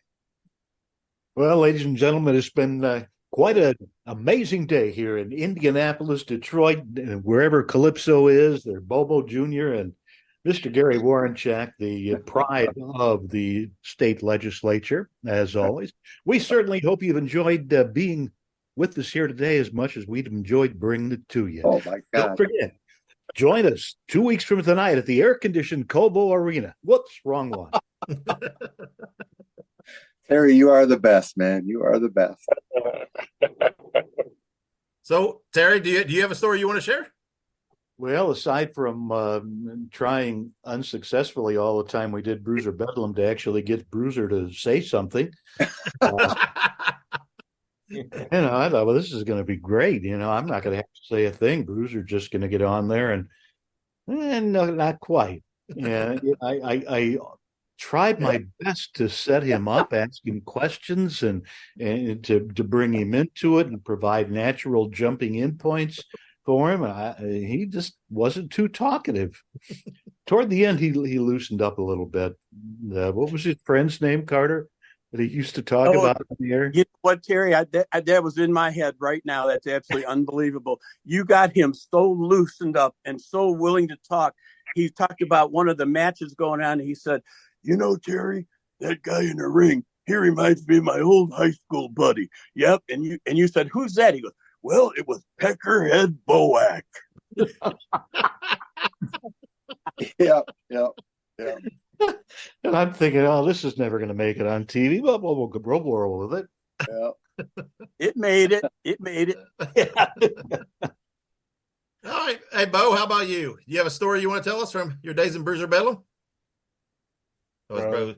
Well, ladies and gentlemen, it's been quite an amazing day here in Indianapolis, Detroit, and wherever Calypso is. They're Bobo Jr. and Mr. Gary Woronchak, the pride of the state legislature, as always. We certainly hope you've enjoyed being with us here today as much as we've enjoyed bringing it to you. Oh, my God. Don't forget, join us 2 weeks from tonight at the air-conditioned Cobo Arena. Whoops, wrong one. Terry, you are the best, man. You are the best. So, Terry, do you have a story you want to share? Well, aside from trying unsuccessfully all the time we did Bruiser Bedlam to actually get Bruiser to say something, I thought, well, this is going to be great. I'm not going to have to say a thing. Bruiser's just going to get on there and no, not quite. And I tried my best to set him up, asking questions and to bring him into it and provide natural jumping in points for him. He just wasn't too talkative. Toward the end, he loosened up a little bit. What was his friend's name, Carter, that he used to talk about on the air? You know what, Terry? That was in my head right now. That's absolutely unbelievable. You got him so loosened up and so willing to talk. He talked about one of the matches going on. And he said, Terry, that guy in the ring, he reminds me of my old high school buddy. Yep. And you said, who's that? He goes, well, it was Peckerhead Boak. Yeah. And I'm thinking, oh, this is never going to make it on TV, but we'll roll with it. Yeah. It made it. All right. Hey, Bo, how about you? Do you have a story you want to tell us from your days in Bruiser Bedlam? Oh,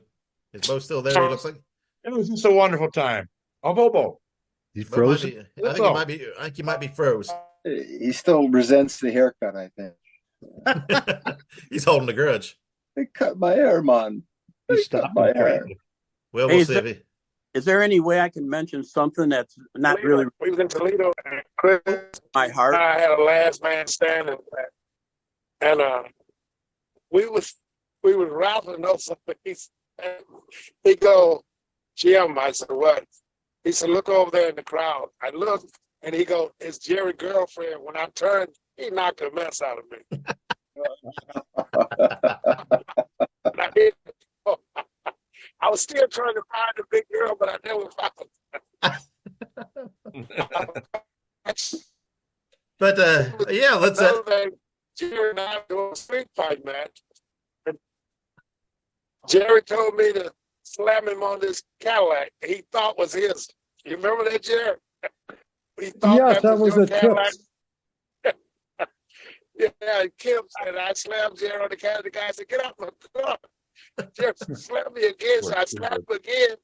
is Bo still there? He looks like it was just a wonderful time. Oh, Bobo. He's frozen. I think he might be froze. He still resents the haircut, I think. He's holding a grudge. They cut my hair, man. He stopped my hair. Well, we'll see. Is there any way I can mention something that's not really? We was in Toledo, and Chris, my heart. I had a last man standing, and we was rattling up something. He go, Jim. I said, what? He said, look over there in the crowd. I looked, and he go, it's Jerry's girlfriend. When I turned, he knocked the mess out of me. I was still trying to find the big girl, but I never found her. But yeah, let's. Jerry and I doing a street fight match. And Jerry told me to slam him on this Cadillac he thought was his. You remember that, Jerry? Yes, that was a Cadillac. Yeah, Kim said I slammed Jerry on the Cadillac. The guy said, "Get out my car." Jerry slammed me again, so I slammed him again.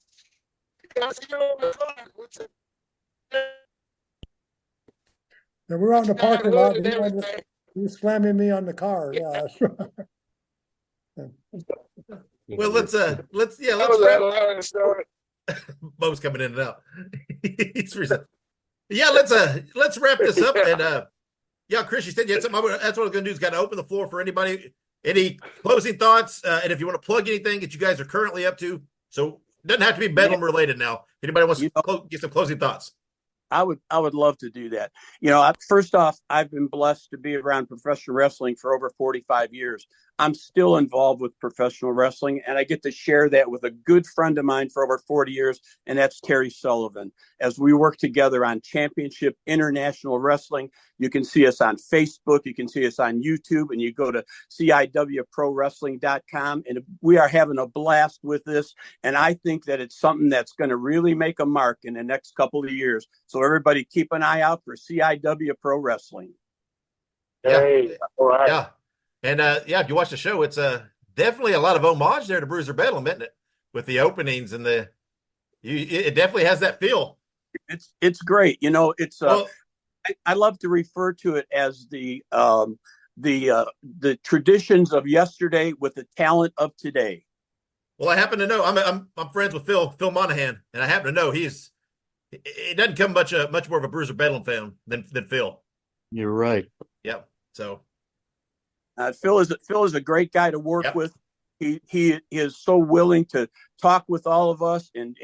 The guy said, "Get on my car." And we're out in the parking lot. And he was slamming me on the car. Yeah. Well, let's wrap. Bo's coming in and out. He's freezing. Yeah, let's wrap this up. And yeah, Chris, you said you had something. That's what we're going to do is got to open the floor for anybody. Any closing thoughts? And if you want to plug anything that you guys are currently up to, so it doesn't have to be Bedlam related now. Anybody wants to get some closing thoughts? I would love to do that. First off, I've been blessed to be around professional wrestling for over 45 years. I'm still involved with professional wrestling, and I get to share that with a good friend of mine for over 40 years, and that's Terry Sullivan. As we work together on Championship International Wrestling, you can see us on Facebook, you can see us on YouTube, and you go to CIWProWrestling.com, and we are having a blast with this, and I think that it's something that's going to really make a mark in the next couple of years. So everybody keep an eye out for CIW Pro Wrestling. Hey, all right. Yeah. And if you watch the show, it's definitely a lot of homage there to Bruiser Bedlam, isn't it? With the openings and it definitely has that feel. It's great. It's I love to refer to it as the traditions of yesterday with the talent of today. Well, I happen to know I'm friends with Phil Monahan, and I happen to know he doesn't come much more of a Bruiser Bedlam fan than Phil. You're right. Yep. So. Phil is a great guy to work with. He is so willing to talk with all of us and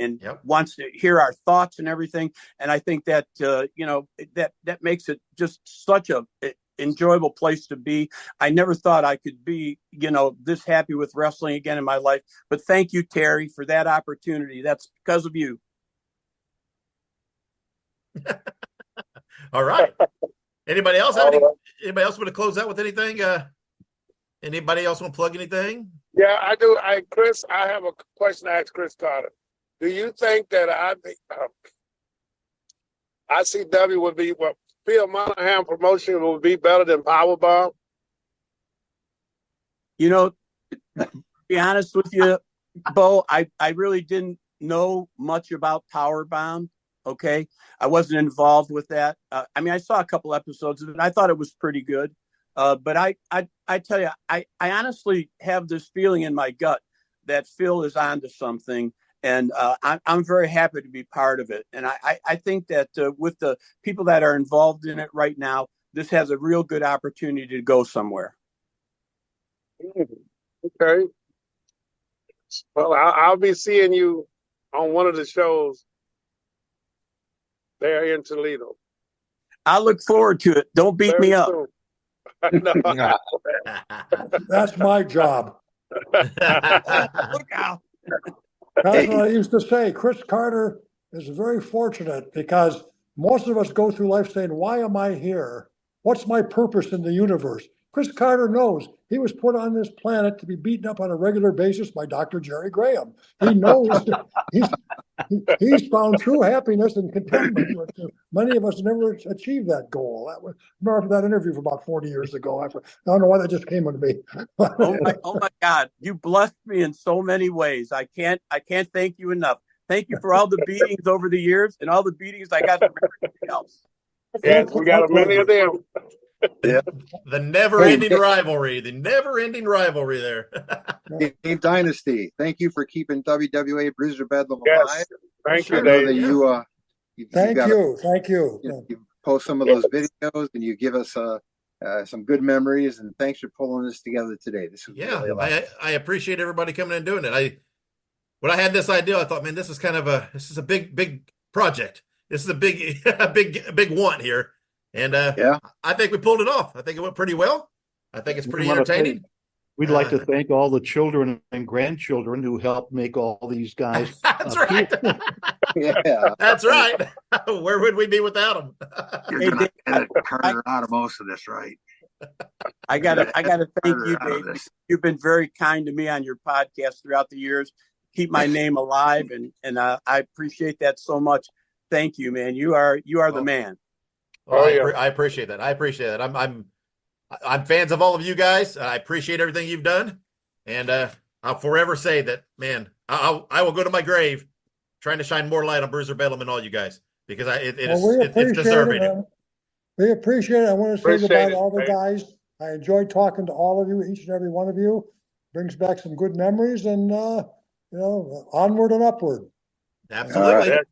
wants to hear our thoughts and everything. And I think that that makes it just such a enjoyable place to be. I never thought I could be this happy with wrestling again in my life. But thank you, Terry, for that opportunity. That's because of you. All right. Anybody else? Anybody else want to close out with anything? Anybody else want to plug anything? Yeah, I do. Chris, I have a question to ask Chris Carter. Do you think that ICW would be Phil Monahan promotion would be better than Powerbomb? To be honest with you, Bo, I really didn't know much about Powerbomb. Okay, I wasn't involved with that. I saw a couple episodes of it. I thought it was pretty good. But I tell you, I honestly have this feeling in my gut that Phil is onto something, and I'm very happy to be part of it. And I think that with the people that are involved in it right now, this has a real good opportunity to go somewhere. Okay. Well, I'll be seeing you on one of the shows there in Toledo. I look forward to it. Don't beat me up. No. That's my job. Look out. That's what I used to say. Chris Carter is very fortunate because most of us go through life saying, why am I here? What's my purpose in the universe? Chris Carter knows he was put on this planet to be beaten up on a regular basis by Dr. Jerry Graham. He knows he's found true happiness and contentment. Many of us never achieved that goal. I remember that interview from about 40 years ago. I don't know why that just came to me. Oh my God! You blessed me in so many ways. I can't thank you enough. Thank you for all the beatings over the years and all the beatings I got from everybody else. Yes, we got many of them. Yeah. The never-ending rivalry there. Dave Dynasty, thank you for keeping WWA Bruiser Bedlam Yes. alive. Thank I you, know Dave. that Thank you. You post some of those videos and you give us some good memories, and thanks for pulling this together today. This was really a lot. I appreciate everybody coming and doing it. When I had this idea, I thought, man, this is a big project. This is a big want here. And I think we pulled it off. I think it went pretty well. I think it's pretty entertaining. We'd like to thank all the children and grandchildren who helped make all these guys. That's right. Yeah, that's right. Where would we be without them? You're gonna edit Carter out of most of this, right? I gotta thank you, Dave. You've been very kind to me on your podcast throughout the years. Keep my name alive, and I appreciate that so much. Thank you, man. You are the man. Well, I appreciate that. I'm fans of all of you guys. I appreciate everything you've done, and I'll forever say that, man. I will go to my grave trying to shine more light on Bruiser Bedlam and all you guys, because it's deserving. We appreciate it. I want to say goodbye to all the guys. I enjoyed talking to all of you, each and every one of you. Brings back some good memories, and onward and upward. Absolutely. Right.